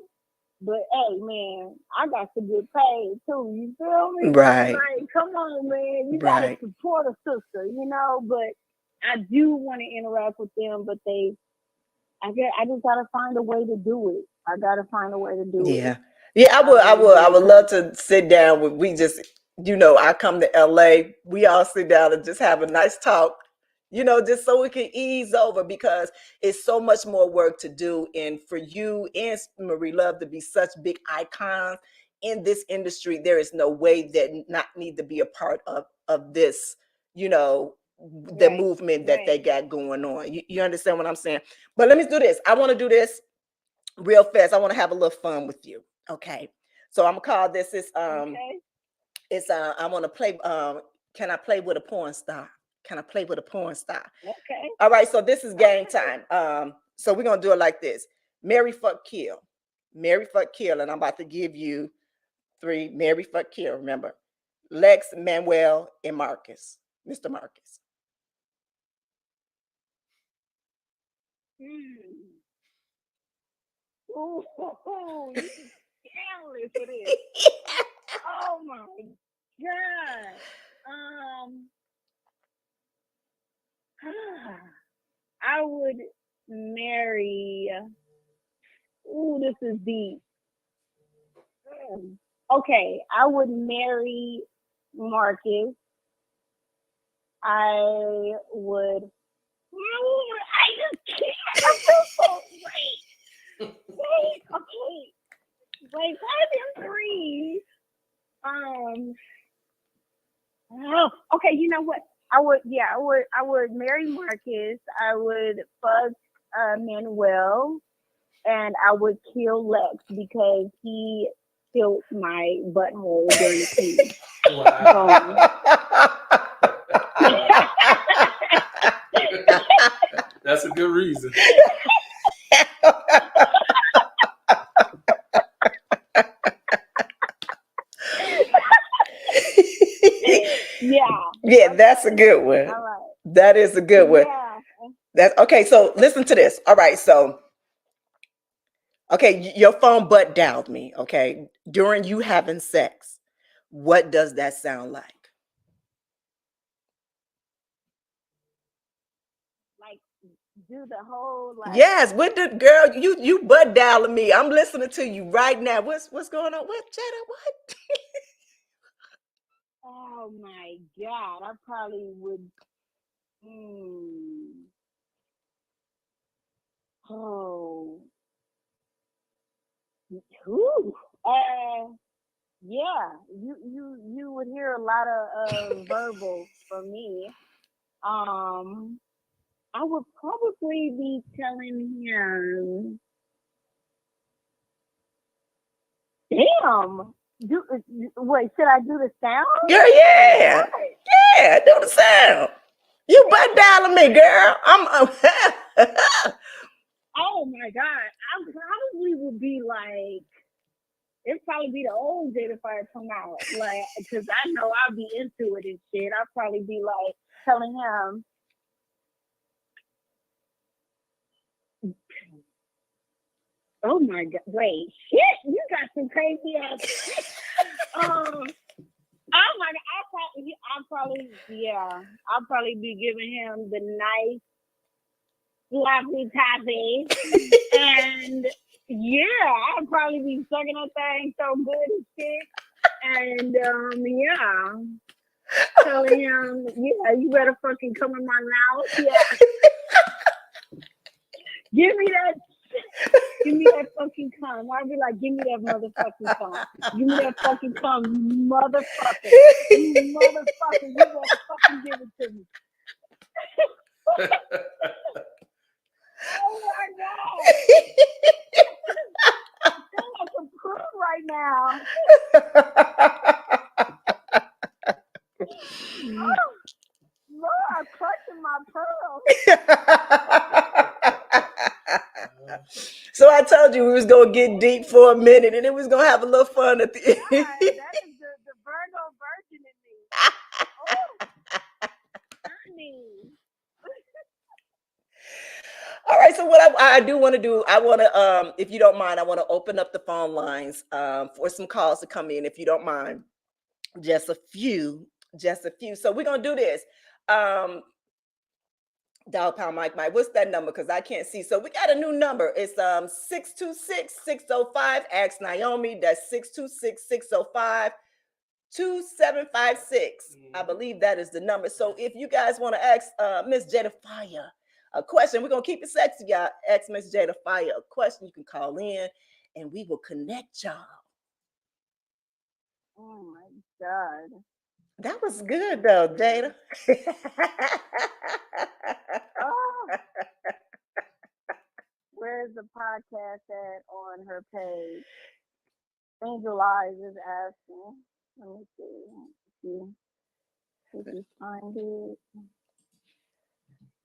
but hey, man, I got to get paid too. You feel me? Right. Like, come on, man, you gotta support a sister, you know. But I do want to interact with them, but I just gotta find a way to do it. I gotta find a way to do it. Yeah, I would love to sit down with, we just, you know, I come to LA, we all sit down and just have a nice talk, you know, just so we can ease over, because it's so much more work to do. And for you and Marie Love to be such big icons in this industry, there is no way that not need to be a part of this, you know, the movement that they got going on. You understand what I'm saying? But let me do this. I want to do this real fast. I want to have a little fun with you. Okay. So I'm gonna call this it's I want to play can I play with a porn star? Can I play with a porn star? Okay. All right, so this is game time. So we're gonna do it like this. Marry, fuck, kill. Marry, fuck, kill, and I'm about to give you 3. Marry, fuck, kill. Remember, Lex, Manuel, and Marcus. Mr. Marcus. Oh, you scandalous for this. Oh my God. I would marry. Ooh, this is deep. Okay, I would marry Marcus. I would. I just can't. I feel so wait. Okay. Wait, 5 and 3. Oh, okay, you know what? I would marry Marcus. I would fuck Manuel, and I would kill Lex because he killed my butthole during the scene. Wow. That's a good reason. Yeah, that's a good one. All right. That is a good one. Yeah. That's okay. So listen to this. All right. So, okay, your phone butt dialed me. Okay, during you having sex, what does that sound like? Like, do the whole like. Yes. What the girl? You butt dialing me. I'm listening to you right now. What's going on? What, Jada? What? Oh my God! I probably would. Oh. Whew. Yeah. You would hear a lot of verbal from me. I would probably be telling him, "Damn, wait, should I do the sound?" Girl, yeah. Yeah, do the sound. You butt dialing me, girl. I'm Oh my God, I probably would be like, it'd probably be the old Jada Fire come out, like, because I know I'll be into it and shit. I'll probably be like telling him, "Oh my God, wait, shit, you got some crazy ass shit." Oh my God, I'll probably be giving him the nice sloppy toppy, and yeah, I'll probably be sucking that thing so good and shit, and telling him, yeah, you better fucking come in my mouth, yeah, give me that. Give me that fucking cum. I'll be like, give me that motherfucking cum. Give me that fucking cum, you motherfucker. You motherfucker. You better fucking give it to me. Oh my God. I feel like a prude right now. Lord, I'm clutching my pearls. So I told you we was gonna get deep for a minute, and it was gonna have a little fun at the end. That is the Virgo virgin in me. Oh, honey. All right. So what I do want to do, I want to, if you don't mind, I want to open up the phone lines for some calls to come in, if you don't mind. Just a few. So we're gonna do this. Dial pound Mike. What's that number? Because I can't see. So we got a new number. It's 626-605. Ask Nyomi. That's 626-605-2756. I believe that is the number. So if you guys want to ask Miss Jada Fire a question, we're gonna keep it sexy, y'all. Ask Miss Jada Fire a question. You can call in, and we will connect y'all. Oh my God. That was good though, Jada. Oh. Where's the podcast at on her page? Angel Eyes is asking. Let me see. Did you find it?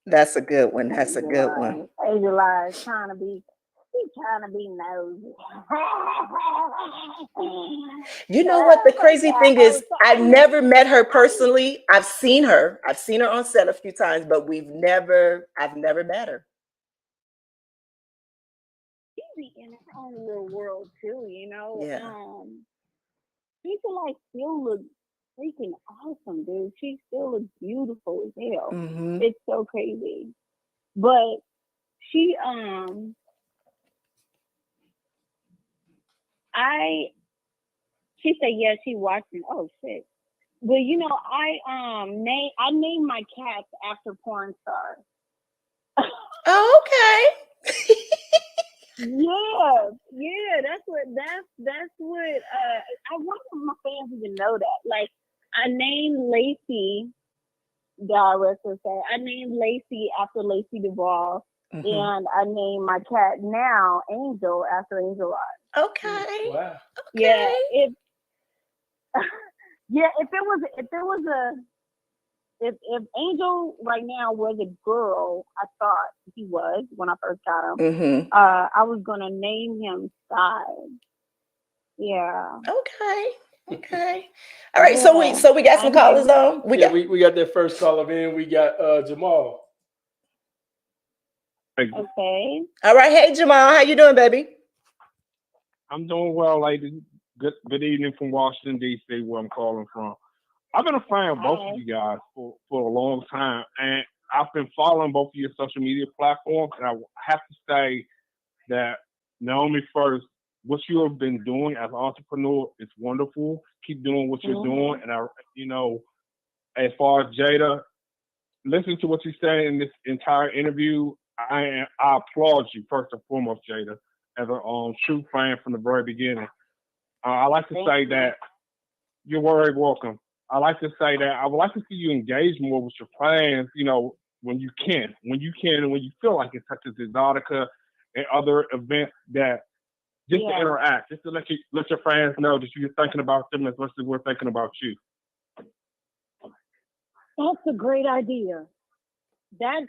That's a good one. That's a good one. Angel Eyes trying to be nosy. You know what the crazy thing is? I've never met her personally. I've seen her on set a few times, but I've never met her. She be in her own little world too, you know. Yeah. People like still look freaking awesome, dude. She still looks beautiful as hell. Mm-hmm. It's so crazy. But she she said yeah, she watching. Oh shit. But you know, I named my cats after porn stars. Oh, okay. Yeah, that's what I want my fans to know that. Like I named Lacey, God rest her soul. I named Lacey after Lacey Duvall, and I named my cat now Angel after Angel Eyes. Okay. Wow. Yeah, if Angel right now was a girl, I thought he was when I first got him. I was gonna name him Sky. Yeah. Okay. All right. Yeah. So we got some callers on. We got that first caller in. We got Jamal. Okay. All right. Hey Jamal, how you doing, baby? I'm doing well, ladies. Good evening from Washington, D.C., where I'm calling from. I've been a fan of both of you guys for a long time, and I've been following both of your social media platforms, and I have to say that, Nyomi, first, what you have been doing as an entrepreneur is wonderful. Keep doing what you're doing, and as far as Jada, listening to what you say in this entire interview, I applaud you first and foremost, Jada, as a true fan from the very beginning. I like to say that you're very welcome. I like to say that I would like to see you engage more with your plans, when you can, and when you feel like it, such as Exotica and other events that just to interact, just to let your fans know that you're thinking about them as much as we're thinking about you. That's a great idea. That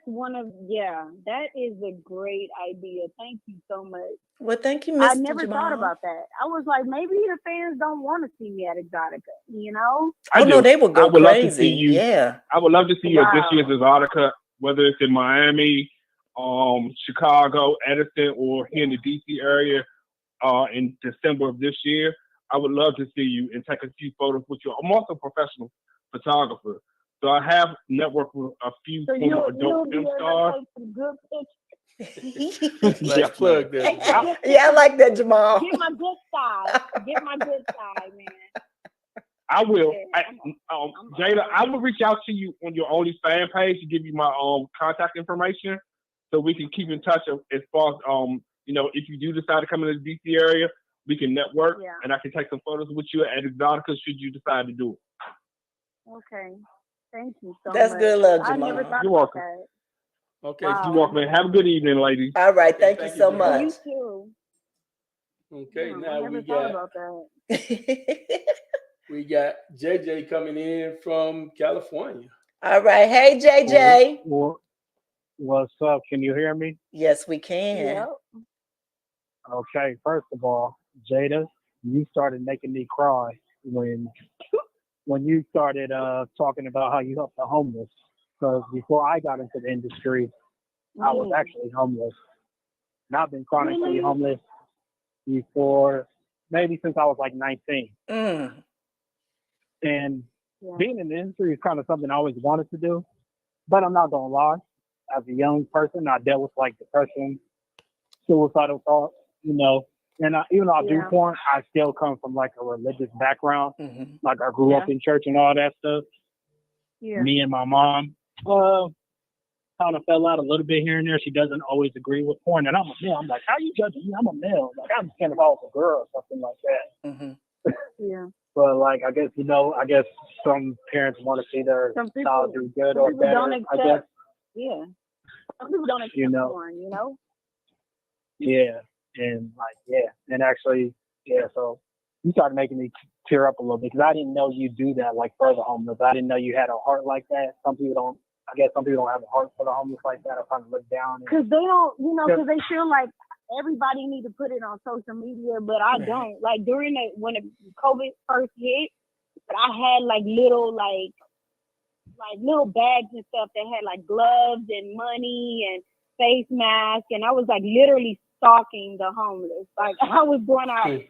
is a great idea. Thank you so much. Well, thank you, Mr. I never Jamal. thought about that. I was like, maybe the fans don't want to see me at Exotica, No, they would go crazy. Love to see you. Yeah. I would love to see you at this year's Exotica, whether it's in Miami, Chicago, Edison, or here in the DC area in December of this year. I would love to see you and take a few photos with you. I'm also a professional photographer. So I have networked with a few former adult film stars. Nice plug there. Yeah, I like that, Jamal. Get my good side, man. I will. Jada, I will reach out to you on your OnlyFans page to give you my contact information so we can keep in touch as far as if you do decide to come into the DC area, we can network and I can take some photos with you at Exotica should you decide to do it. Okay. Thank you so That's much. good luck, Jamal. I never thought You're about welcome. that. Okay. Wow. You're welcome. Have a good evening, ladies. All right. Thank you so much. You too. Okay. Now I never thought about that. We got JJ coming in from California. All right. Hey, JJ. What's up? Can you hear me? Yes, we can. Yep. Okay. First of all, Jada, you started making me cry when you started talking about how you help the homeless. Because before I got into the industry, I was actually homeless. And I've been chronically homeless before, maybe since I was like 19. And being in the industry is kind of something I always wanted to do. But I'm not going to lie. As a young person, I dealt with like depression, suicidal thoughts, And even though I do porn, I still come from like a religious background. Like I grew up in church and all that stuff. Yeah. Me and my mom kind of fell out a little bit here and there. She doesn't always agree with porn. And I'm a male. I'm like, how you judging me? I'm a male. Like, I'm kind of all a girl or something like that. Yeah. But like, I guess some parents want to see their child do good or better. I guess. Yeah. Some people don't accept porn, Yeah. And and actually, so you started making me tear up a little bit because I didn't know you do that like for the homeless. I didn't know you had a heart like that. Some people don't have a heart for the homeless like that. I kind of look down. Because they don't, because they feel like everybody need to put it on social media, but I don't. Like when the COVID first hit, I had like little bags and stuff that had like gloves and money and face masks, and I was like literally stalking the homeless. Like I was going out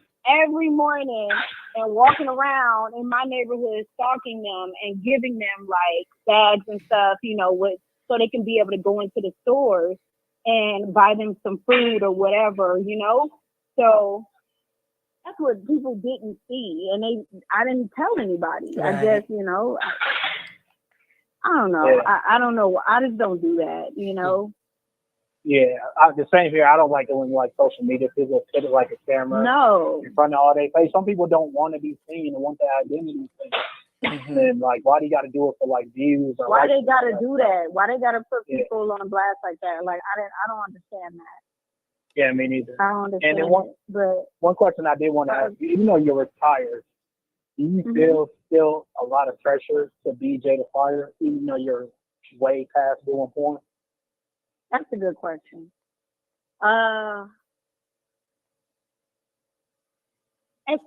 every morning and walking around in my neighborhood stalking them and giving them like bags and stuff, with so they can be able to go into the stores and buy them some food or whatever, you know? So that's what people didn't see. And I didn't tell anybody. I Right. just, you know, I don't know. Yeah. I don't know. I just don't do that, you know? Yeah, the same here. I don't like it when like social media people put it like a camera No. in front of all their face. Some people don't want to be seen and want their identity seen. Mhm. And like, why do you got to do it for like views? Or Why likes they and gotta stuff? do that? Why they gotta put Yeah. people on blast like that? Like I don't understand that. Yeah, me neither. I don't understand then one- it. But One question I did want to ask you, even though you're retired, do you feel still a lot of pressure to be Jada Fire, even though you're way past doing porn? that's a good question. As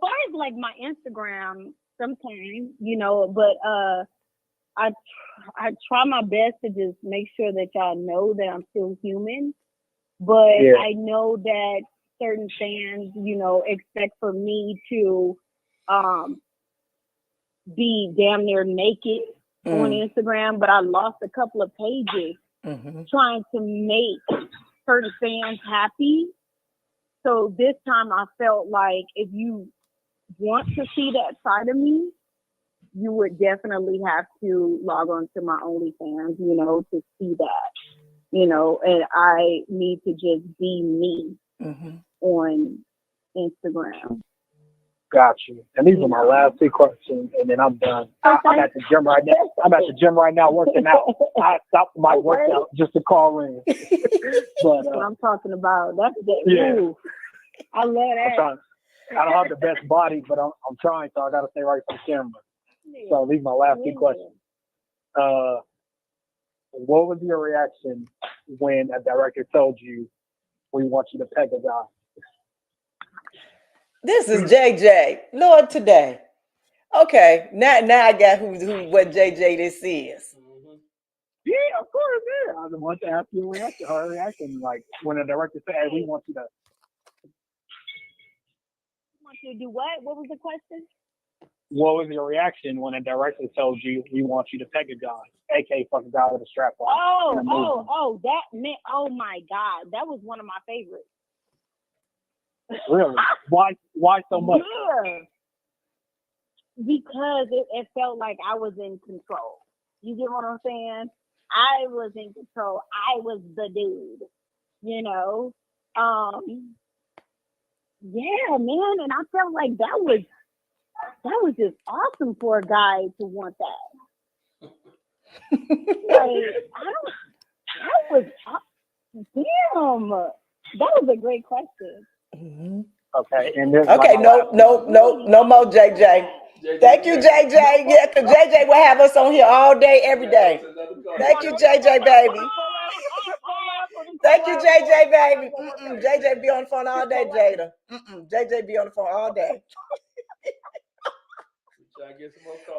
far as like my Instagram, sometimes, you know, but I try my best to just make sure that y'all know that I'm still human. But Yeah. I know that certain fans, you know, expect for me to be damn near naked on Instagram, but I lost a couple of pages trying to make certain fans happy. So this time I felt like if you want to see that side of me, you would definitely have to log on to my OnlyFans, you know, to see that, you know, and I need to just be me on Instagram. Got you. And these are my last two questions, and then I'm done. I'm at the gym right now. I'm at the gym right now working out. I stopped my workout just to call in. But That's what I'm talking about. That's the Yeah. ooh, I love I'm that. trying. I don't have the best body, but I'm trying, so I got to stay right for the camera. So these are my last two questions. What was your reaction when a director told you, we want you to peg a guy? This is JJ. Lord today. Okay, now I got who what JJ this is. Yeah, of course, yeah. I want to ask you her reaction, like when a director said, hey, we want you to. Want you to do what? What was the question? What was your reaction when a director told you, we want you to peg a guy, aka fuck a guy with a strap on? That meant, oh my God, that was one of my favorites. Really? Why so much? Yeah. Because it felt like I was in control. You get what I'm saying? I was in control. I was the dude, you know? Yeah, man. And I felt like that was just awesome for a guy to want that. That was a great question. Okay, and this Okay, no more JJ. Thank you, JJ. Yeah, because JJ will have us on here all day, every day. Thank you, JJ, baby. Thank you, JJ, baby. JJ be on the phone all day, Jada. JJ be on the phone all day.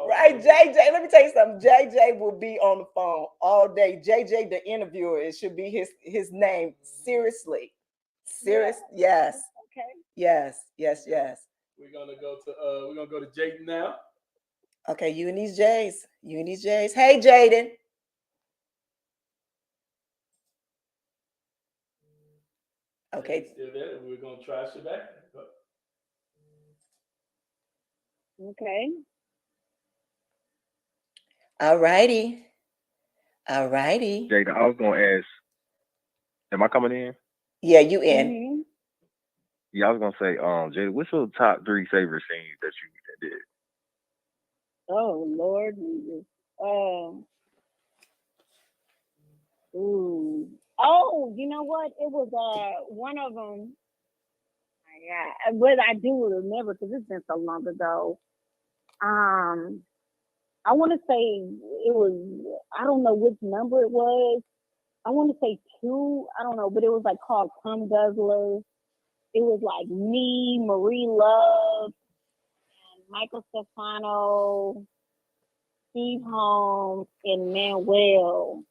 Right, JJ. Let me tell you something. JJ will be on the phone all day. JJ, the interviewer, it should be his name. Seriously. Serious? Yes. Okay. Yes. We're gonna go to Jaden now. Okay, you and these J's. Hey, Jaden. Okay. Still there. We're gonna try Shabbat. Okay. All righty. Jada, I was gonna ask, am I coming in? Yeah, you in. Mm-hmm. Yeah, I was gonna say, Jada, what's your top 3 favorite scenes that you did? Oh Lord Jesus. Ooh. Oh, you know what? It was one of them. Yeah, but I do remember because it's been so long ago. I want to say it was. I don't know which number it was. I want to say 2. I don't know, but it was like called Come Guzzlers. It was like me, Marie Love, and Michael Stefano, Steve Holmes, and Manuel.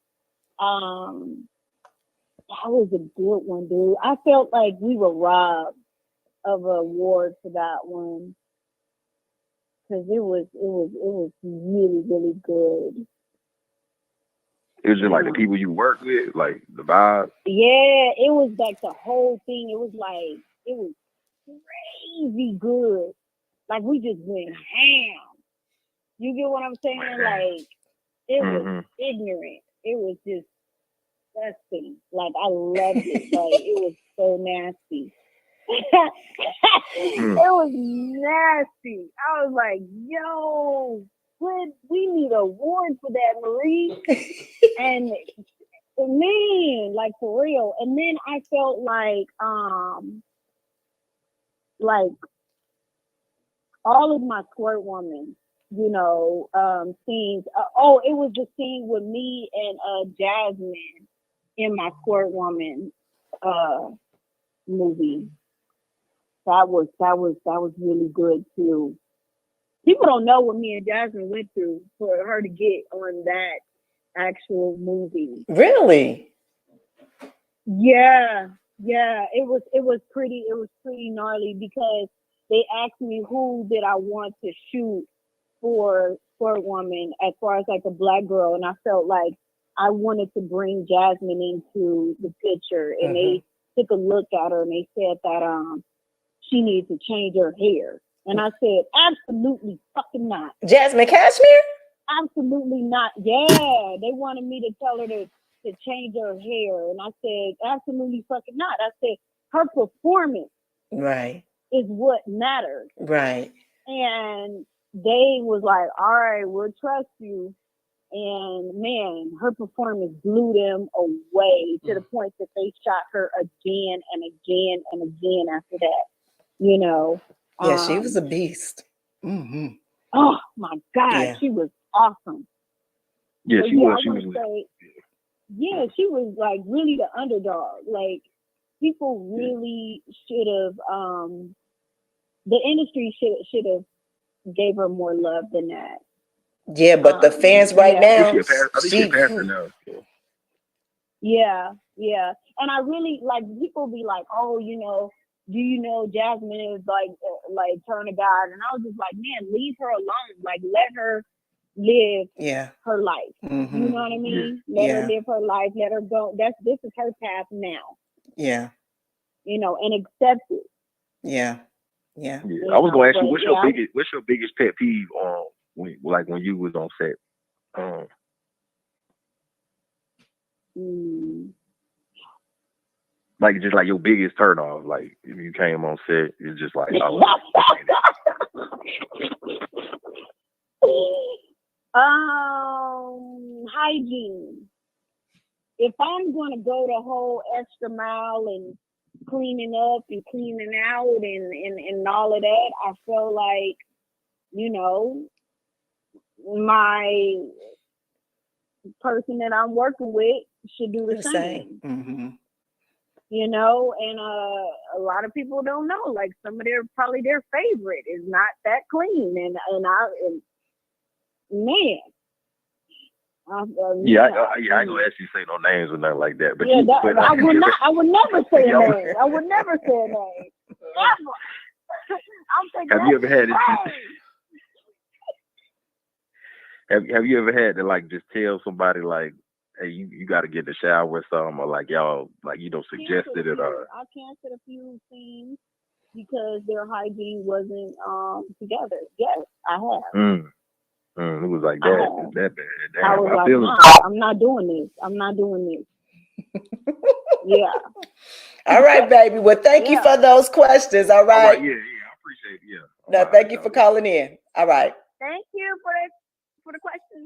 That was a good one, dude. I felt like we were robbed of an award for that one because it was really, really good. It was just like the people you work with, like the vibe. Yeah, it was like the whole thing. It was crazy good. Like we just went ham. You get what I'm saying? Like it was ignorant. It was just disgusting. Like I loved it. Like it was so nasty. It was nasty. I was like, yo, we need an award for that, Marie. And man, like for real. And then I felt like all of my Squirt Woman, you know, scenes. It was the scene with me and Jasmine in my Squirt Woman movie. That was really good too. People don't know what me and Jasmine went through for her to get on that actual movie. Really? Yeah. It was pretty gnarly because they asked me who did I want to shoot for Squirt Woman as far as like a black girl, and I felt like I wanted to bring Jasmine into the picture, and they took a look at her and they said that she needs to change her hair. And I said, absolutely fucking not. Jasmine Cashmere? Absolutely not. Yeah, they wanted me to tell her to change her hair. And I said, absolutely fucking not. I said, her performance is what matters. Right. And they was like, all right, we'll trust you. And man, her performance blew them away to the point that they shot her again and again and again after that. You know. Yeah, she was a beast. Mm-hmm. Oh my God, Yeah. she was awesome. Yeah, she was like really the underdog. Like people really should have. The industry should have gave her more love than that. Yeah, but the fans right now. I think she passed her now. Yeah. And I really like people be like, oh, you know, do you know Jasmine is like turn to God? And I was just like, man, leave her alone. Like let her live her life. Mm-hmm. You know what I mean? Let her live her life. Let her go. This is her path now. Yeah. You know, and accept it. Yeah. I was gonna ask you, what's your biggest pet peeve when you was on set? Like just like your biggest turn off, like if you came on set, it's just like hygiene. If I'm gonna go the whole extra mile and cleaning up and cleaning out and all of that, I feel like, you know, my person that I'm working with should do the same. Mm-hmm. You know, and a lot of people don't know. Like some of their favorite is not that clean, and man. I ain't gonna ask you to say no names or nothing like that. But I would never say a name. I would never say a name. Ever. I'm thinking. Have you ever had it? Have you ever had to like just tell somebody like, hey, you got to get in the shower or something, or like y'all like suggested it? I canceled a few things because their hygiene wasn't together. Yes, I have. It was like that bad. Damn, I was like, I'm not doing this. Yeah. All right, baby. Well, thank you for those questions. All right. All right. Yeah, I appreciate it. Yeah. No, thank you for calling in. All right. Thank you for the question.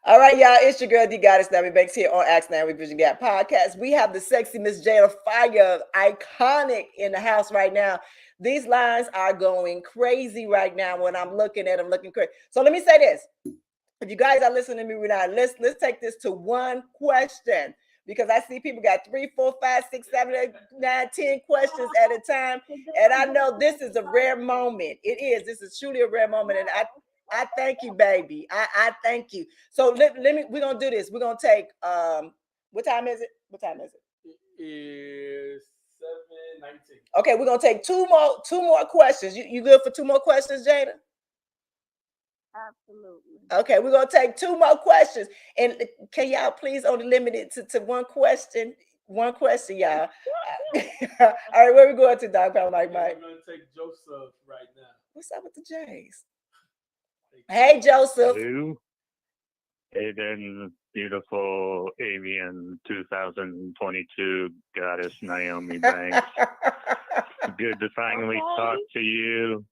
All right, y'all. It's your girl, D Goddess Nyomi Banks here on Ask Now Vision Gap Podcast. We have the sexy Miss Jada Fire, iconic, in the house right now. These lines are going crazy right now when I'm looking at them, looking crazy. So let me say this. If you guys are listening to me right now, let's take this to one question, because I see people got 3, 4, 5, 6, 7, 8, 9, 10 questions at a time. And I know this is a rare moment. It is. This is truly a rare moment. And I thank you, baby. I thank you. So we're gonna do this. We're gonna take what time is it? It is 7:19. Okay, we're gonna take two more questions. You good for 2 more questions, Jada? Absolutely. Okay, we're gonna take 2 more questions. And can y'all please only limit it to one question? One question, y'all. All right, where we going to, Dog Pound Mike? We're gonna take Joseph right now. What's up with the J's? Hey, Joseph. Hello. Hey, then, beautiful avian 2022 goddess Nyomi Banks. Good to finally talk to you.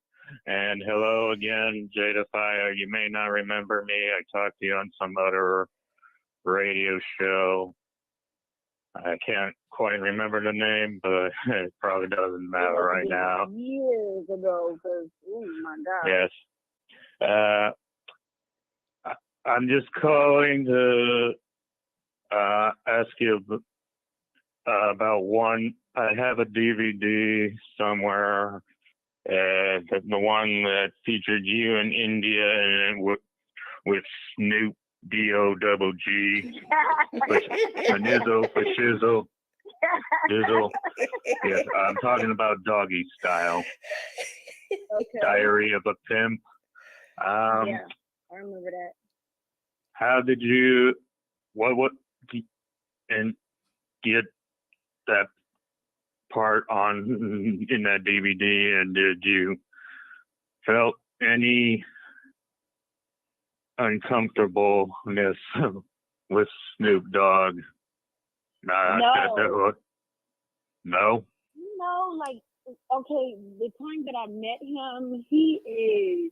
And hello again, Jada Fire. You may not remember me. I talked to you on some other radio show. I can't quite remember the name, but it probably doesn't matter right now. Years ago, because, oh my God. Yes. I'm just calling to ask you about one. I have a DVD somewhere, the one that featured you in India and with Snoop D-O-double-G, Nizzle for Shizzle, Dizzle. Yes, I'm talking about Doggy Style. Okay. Diary of a Pimp. Yeah, I remember that. How did you, and get that part on in that DVD? And did you felt any uncomfortableness with Snoop Dogg? No. No? No, like, okay, the time that I met him, he is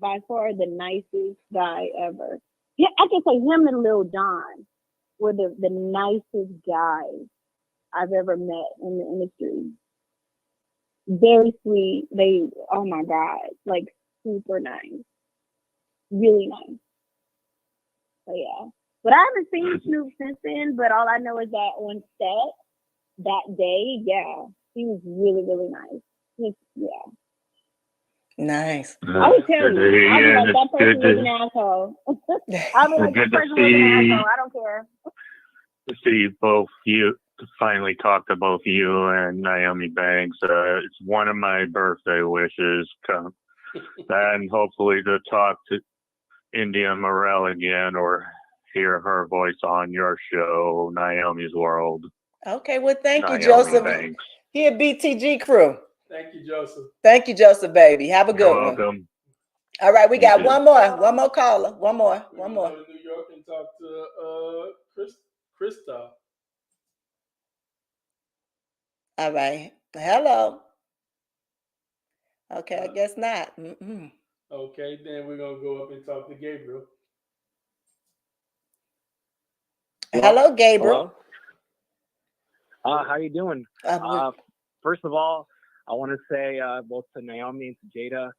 by far the nicest guy ever. Yeah, I can say him and Lil Jon were the nicest guys I've ever met in the industry. Very sweet. They, oh my God, like super nice. Really nice. So yeah. But I haven't seen Snoop since then, but all I know is that on set that day, yeah, he was really, really nice. Yeah. Nice. I would tell you. I'll be like, that person was an asshole. I'll be like, that person was an asshole. I don't care. To see both you, finally talk to both you and Nyomi Banks. It's one of my birthday wishes. And hopefully to talk to India Morel again or hear her voice on your show, Naomi's World. Okay, well, thank you, Nyomi Joseph. Banks. Here, BTG crew. Thank you, Joseph. Thank you, Joseph, baby. Have a good You're one. welcome. All right, we got You too. one more caller. One more. We're gonna go to New York and talk to Krista. All right. Hello. Okay, I guess not. Okay, then we're gonna go up and talk to Gabriel. Hello, Gabriel. Hello. How you doing? First of all, I want to say both to Nyomi and to Jada,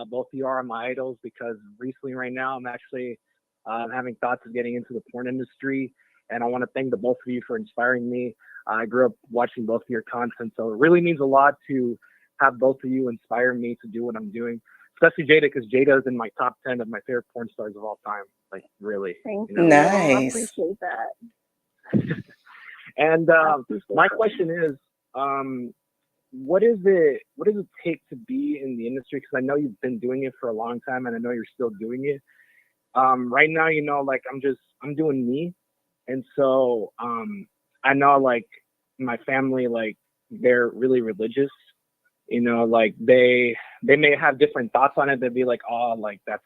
both of you are my idols because recently right now I'm actually having thoughts of getting into the porn industry, and I want to thank the both of you for inspiring me. I grew up watching both of your content, so it really means a lot to have both of you inspire me to do what I'm doing, especially Jada, because Jada is in my top 10 of my favorite porn stars of all time. Like, really. Thank you know? you. Nice. I appreciate that. And my question is, what does it take to be in the industry? Because I know you've been doing it for a long time, and I know you're still doing it. Right now, you know, like I'm doing me, and so I know like my family, like they're really religious. You know, like they may have different thoughts on it. They'd be like, oh, like that's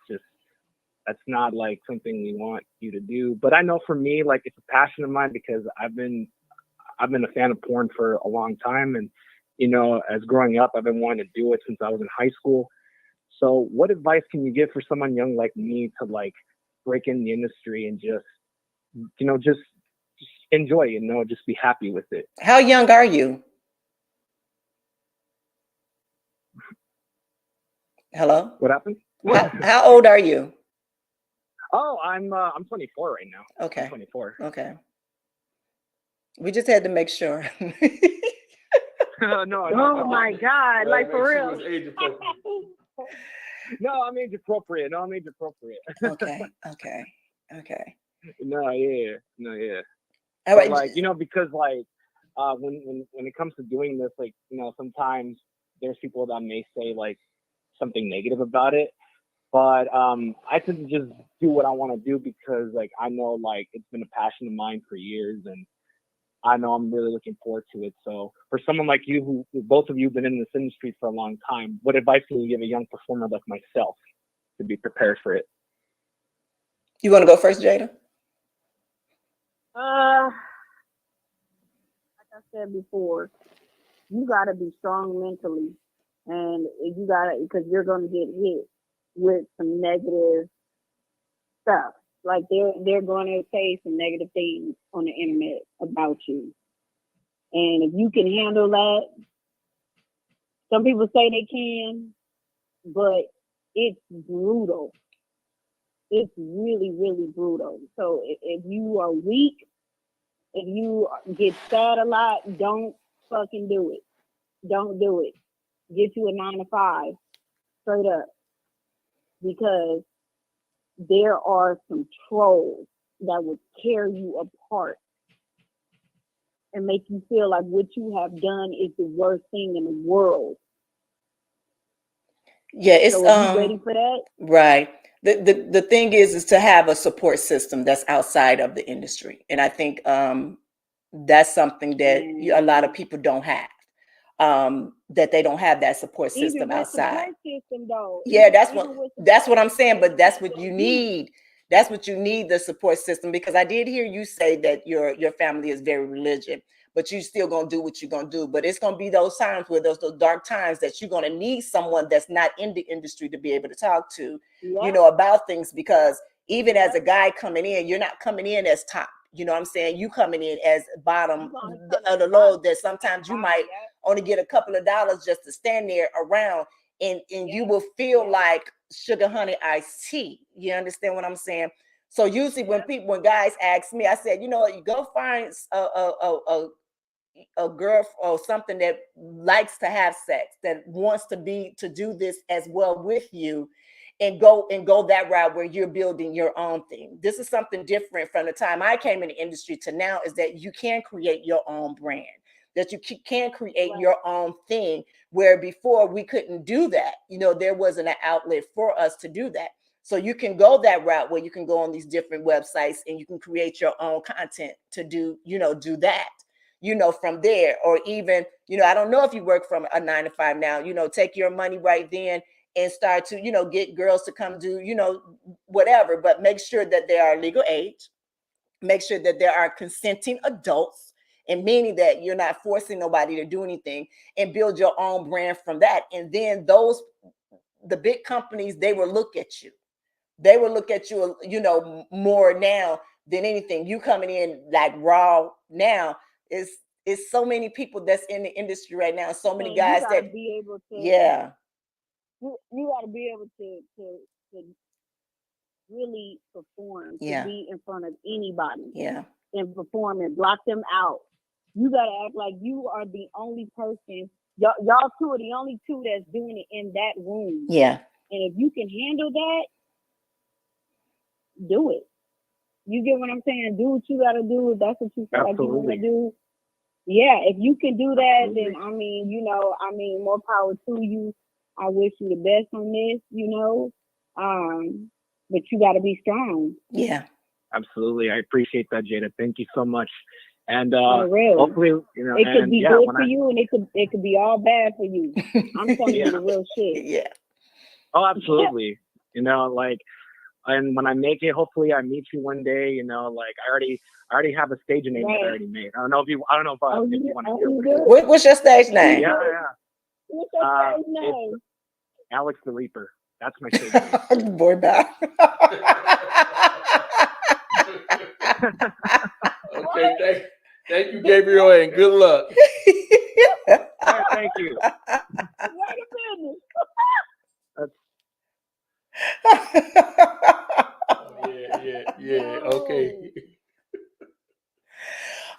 not like something we want you to do. But I know for me, like it's a passion of mine because I've been a fan of porn for a long time, and you know, as growing up, I've been wanting to do it since I was in high school. So what advice can you give for someone young like me to like break in the industry and just, you know, just enjoy, you know, just be happy with it? How young are you? Hello? What happened? How old are you? Oh, I'm 24 right now. Okay. I'm 24. Okay. We just had to make sure. No. Oh my God! Like for real. Age appropriate. No, I'm age appropriate. Okay. No, yeah. All right. Like, you know, because like when it comes to doing this, like, you know, sometimes there's people that may say like something negative about it. But I tend to just do what I want to do because like I know like it's been a passion of mine for years, and I know I'm really looking forward to it. So for someone like you, who both of you have been in this industry for a long time, what advice can you give a young performer like myself to be prepared for it? You want to go first, Jada? Like I said before, you gotta be strong mentally, and you gotta because you're gonna get hit with some negative stuff. Like they're going to say some negative things on the internet about you, and if you can handle that, some people say they can, but it's brutal. It's really, really brutal. So if you are weak, if you get sad a lot, don't fucking do it. Don't do it. Get you a 9 to 5, straight up, because there are some trolls that will tear you apart and make you feel like what you have done is the worst thing in the world. Yeah, it's So are you ready for that? right. The thing is to have a support system that's outside of the industry, and I think that's something that a lot of people don't have. That they don't have that support system Even with outside. support system, though. Yeah, Even that's what I'm saying. But that's what you need. That's what you need, the support system. Because I did hear you say that your family is very religious, but you still gonna do what you're gonna do. But it's gonna be those times where those dark times that you're gonna need someone that's not in the industry to be able to talk to, you know, about things. Because even as a guy coming in, you're not coming in as top. You know what I'm saying? You coming in as bottom of the load that sometimes you might only get a couple of dollars just to stand there around, and you will feel like sugar honey iced tea. You understand what I'm saying? So usually when guys ask me, I said, you know what, you go find a girl or something that likes to have sex, that wants to do this as well with you, and go that route where you're building your own thing. This is something different from the time I came in the industry to now, is that you can create your own brand, that you can create your own thing, where before we couldn't do that. You know, there wasn't an outlet for us to do that. So you can go that route where you can go on these different websites and you can create your own content to do that, from there. Or even, I don't know if you work from a 9 to 5 now, take your money right then and start to, get girls to come do, whatever, but make sure that they are legal age, make sure that there are consenting adults, and meaning that you're not forcing nobody to do anything, and build your own brand from that. And then the big companies, they will look at you. They will look at you, more now than anything. You coming in like raw now, is so many people that's in the industry right now. So many guys that be able to, yeah. You got to be able to really perform, to be in front of anybody, and perform and block them out. You got to act like you are the only person. Y'all two are the only two that's doing it in that room. Yeah. And if you can handle that, do it. You get what I'm saying? Do what you got to do. If that's what you feel like you want to do. Yeah, if you can do that, then more power to you. I wish you the best on this, but you got to be strong. Yeah, absolutely. I appreciate that, Jada. Thank you so much. And hopefully, it could be good for you, and it could be all bad for you. I'm telling you the real shit. Yeah. Oh, absolutely. And when I make it, hopefully I meet you one day. I already have a stage name that I already made. I don't know if you want to hear. What's your stage name? Yeah. What's your stage name? Alex the Reaper. That's my stage name. Boy, bye. Okay, thank you, Gabriel, and good luck. Right, thank you. Wait a minute. Yeah. Okay.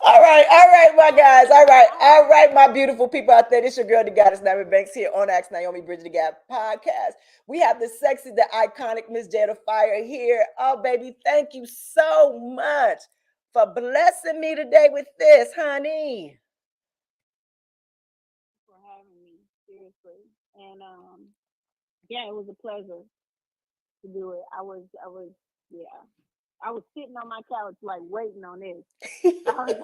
All right, my guys. All right, my beautiful people out there. This your girl, the goddess Nyomi Banks, here on Ask Nyomi Bridging the Gap podcast. We have the sexy, the iconic Miss Jada Fire here. Oh, baby, thank you so much for blessing me today with this, honey. For having me, seriously. And yeah, it was a pleasure. to do it. I was, yeah. I was sitting on my couch like waiting on this. I was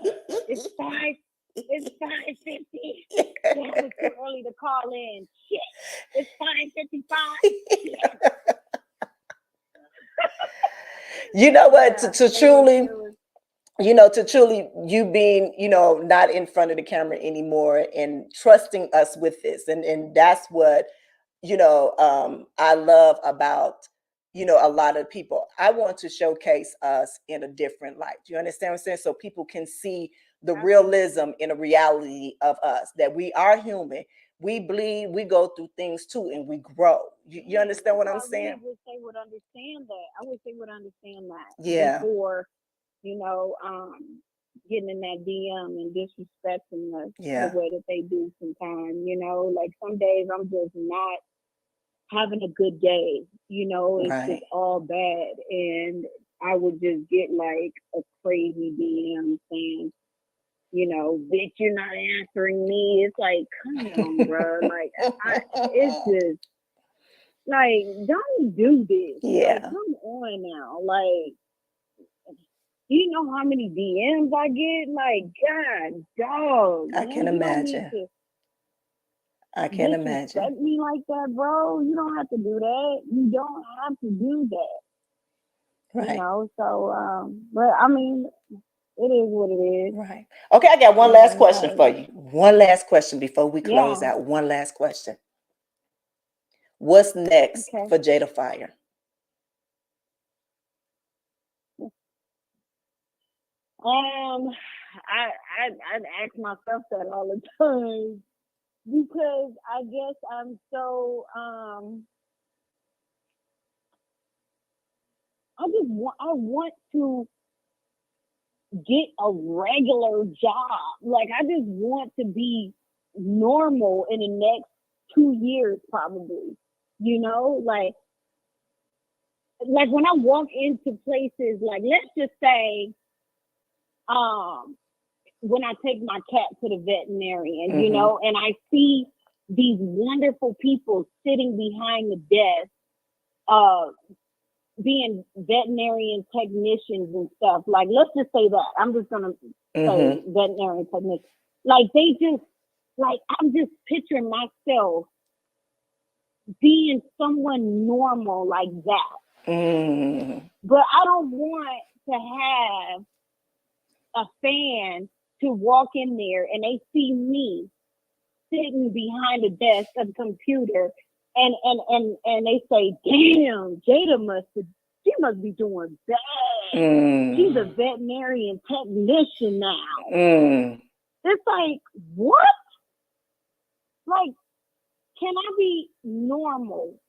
like, it's 5:50. It was too early to call in. Shit. It's 5:55. You know what? Yeah, To truly, to truly you being, not in front of the camera anymore and trusting us with this. And that's what, I love about, a lot of people. I want to showcase us in a different light. Do you understand what I'm saying? So people can see the realism in a reality of us, that we are human. We bleed, we go through things too, and we grow. You understand what I'm saying? I wish they would understand that. I wish they would understand that Yeah. before, getting in that DM and disrespecting us the way that they do sometimes. Like some days I'm just not having a good day. It's just all bad, and I would just get like a crazy DM saying, bitch, you're not answering me. It's like, come on, bro. Like, it's just like, don't do this. Yeah. Like, come on now. Like, you know how many DMs I get? Like, God, dog. I can imagine. I can't imagine. Disrespect me like that, bro. You don't have to do that. You don't have to do that. Right. So, but I mean, it is what it is. Right. Okay, I got one last question for you. One last question before we close out. One last question. What's next for Jada Fire? I ask myself that all the time because I guess I'm so I want to get a regular job. Like, I just want to be normal in the next 2 years, probably. Like when I walk into places, like let's just say, when I take my cat to the veterinarian, and I see these wonderful people sitting behind the desk, being veterinarian technicians and stuff. Like, let's just say that. I'm just gonna say veterinarian technician. Like, I'm just picturing myself being someone normal like that. But I don't want to have a fan to walk in there and they see me sitting behind the desk of the computer and they say, damn, Jada must be doing bad. She's a veterinarian technician now. It's like, what? Like, can I be normal?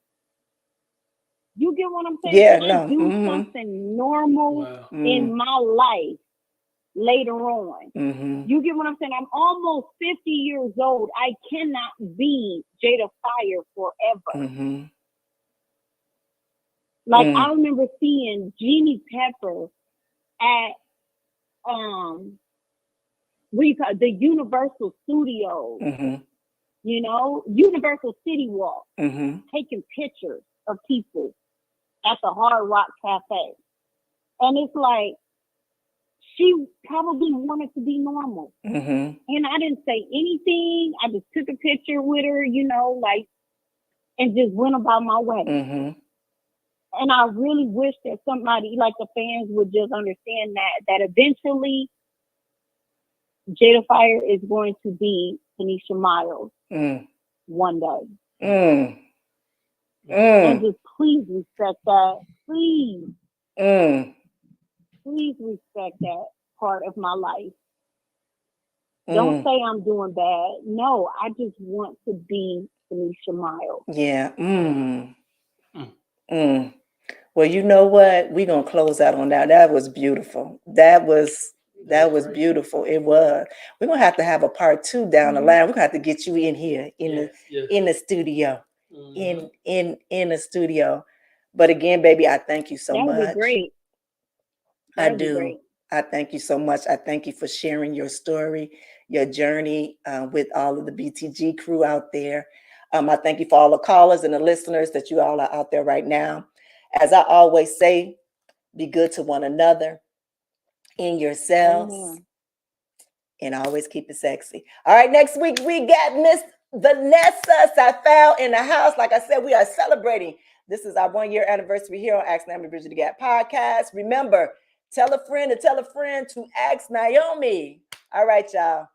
You get what I'm saying? Yeah, can I do something normal in my life later on? You get what I'm saying? I'm almost 50 years old. I cannot be Jada Fire forever. Like, I remember seeing Jeannie Pepper at the Universal Studios, Universal City Walk, taking pictures of people at the Hard Rock Cafe. And it's like, she probably wanted to be normal. And I didn't say anything. I just took a picture with her, and just went about my way. And I really wish that somebody, like the fans, would just understand that eventually Jada Fire is going to be Tanisha Miles one day. And just please respect that. Please. Please respect that part of my life. Don't say I'm doing bad. No, I just want to be Tanisha Miles. Yeah. Well, you know what? We're gonna close out on that. That was beautiful. That was beautiful. It was. We're gonna have to have a part 2 down the line. We're gonna have to get you in here in the studio. In the studio. But again, baby, I thank you so much. That would be great. I do. I thank you so much. I thank you for sharing your story, your journey with all of the BTG crew out there. I thank you for all the callers and the listeners that you all are out there right now. As I always say, be good to one another, in yourselves, and always keep it sexy. All right, next week we got Miss Vanessa Safal in the house. Like I said, we are celebrating. This is our 1 year anniversary here on Ask Naomi Bridget the Gap podcast. Remember, tell a friend to ask Naomi. All right, y'all.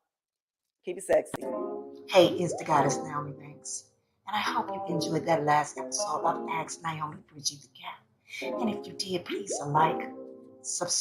Keep it sexy. Hey, it's the goddess Naomi Banks, and I hope you enjoyed that last episode of Ask Naomi Bridget the Gap. And if you did, please like, subscribe.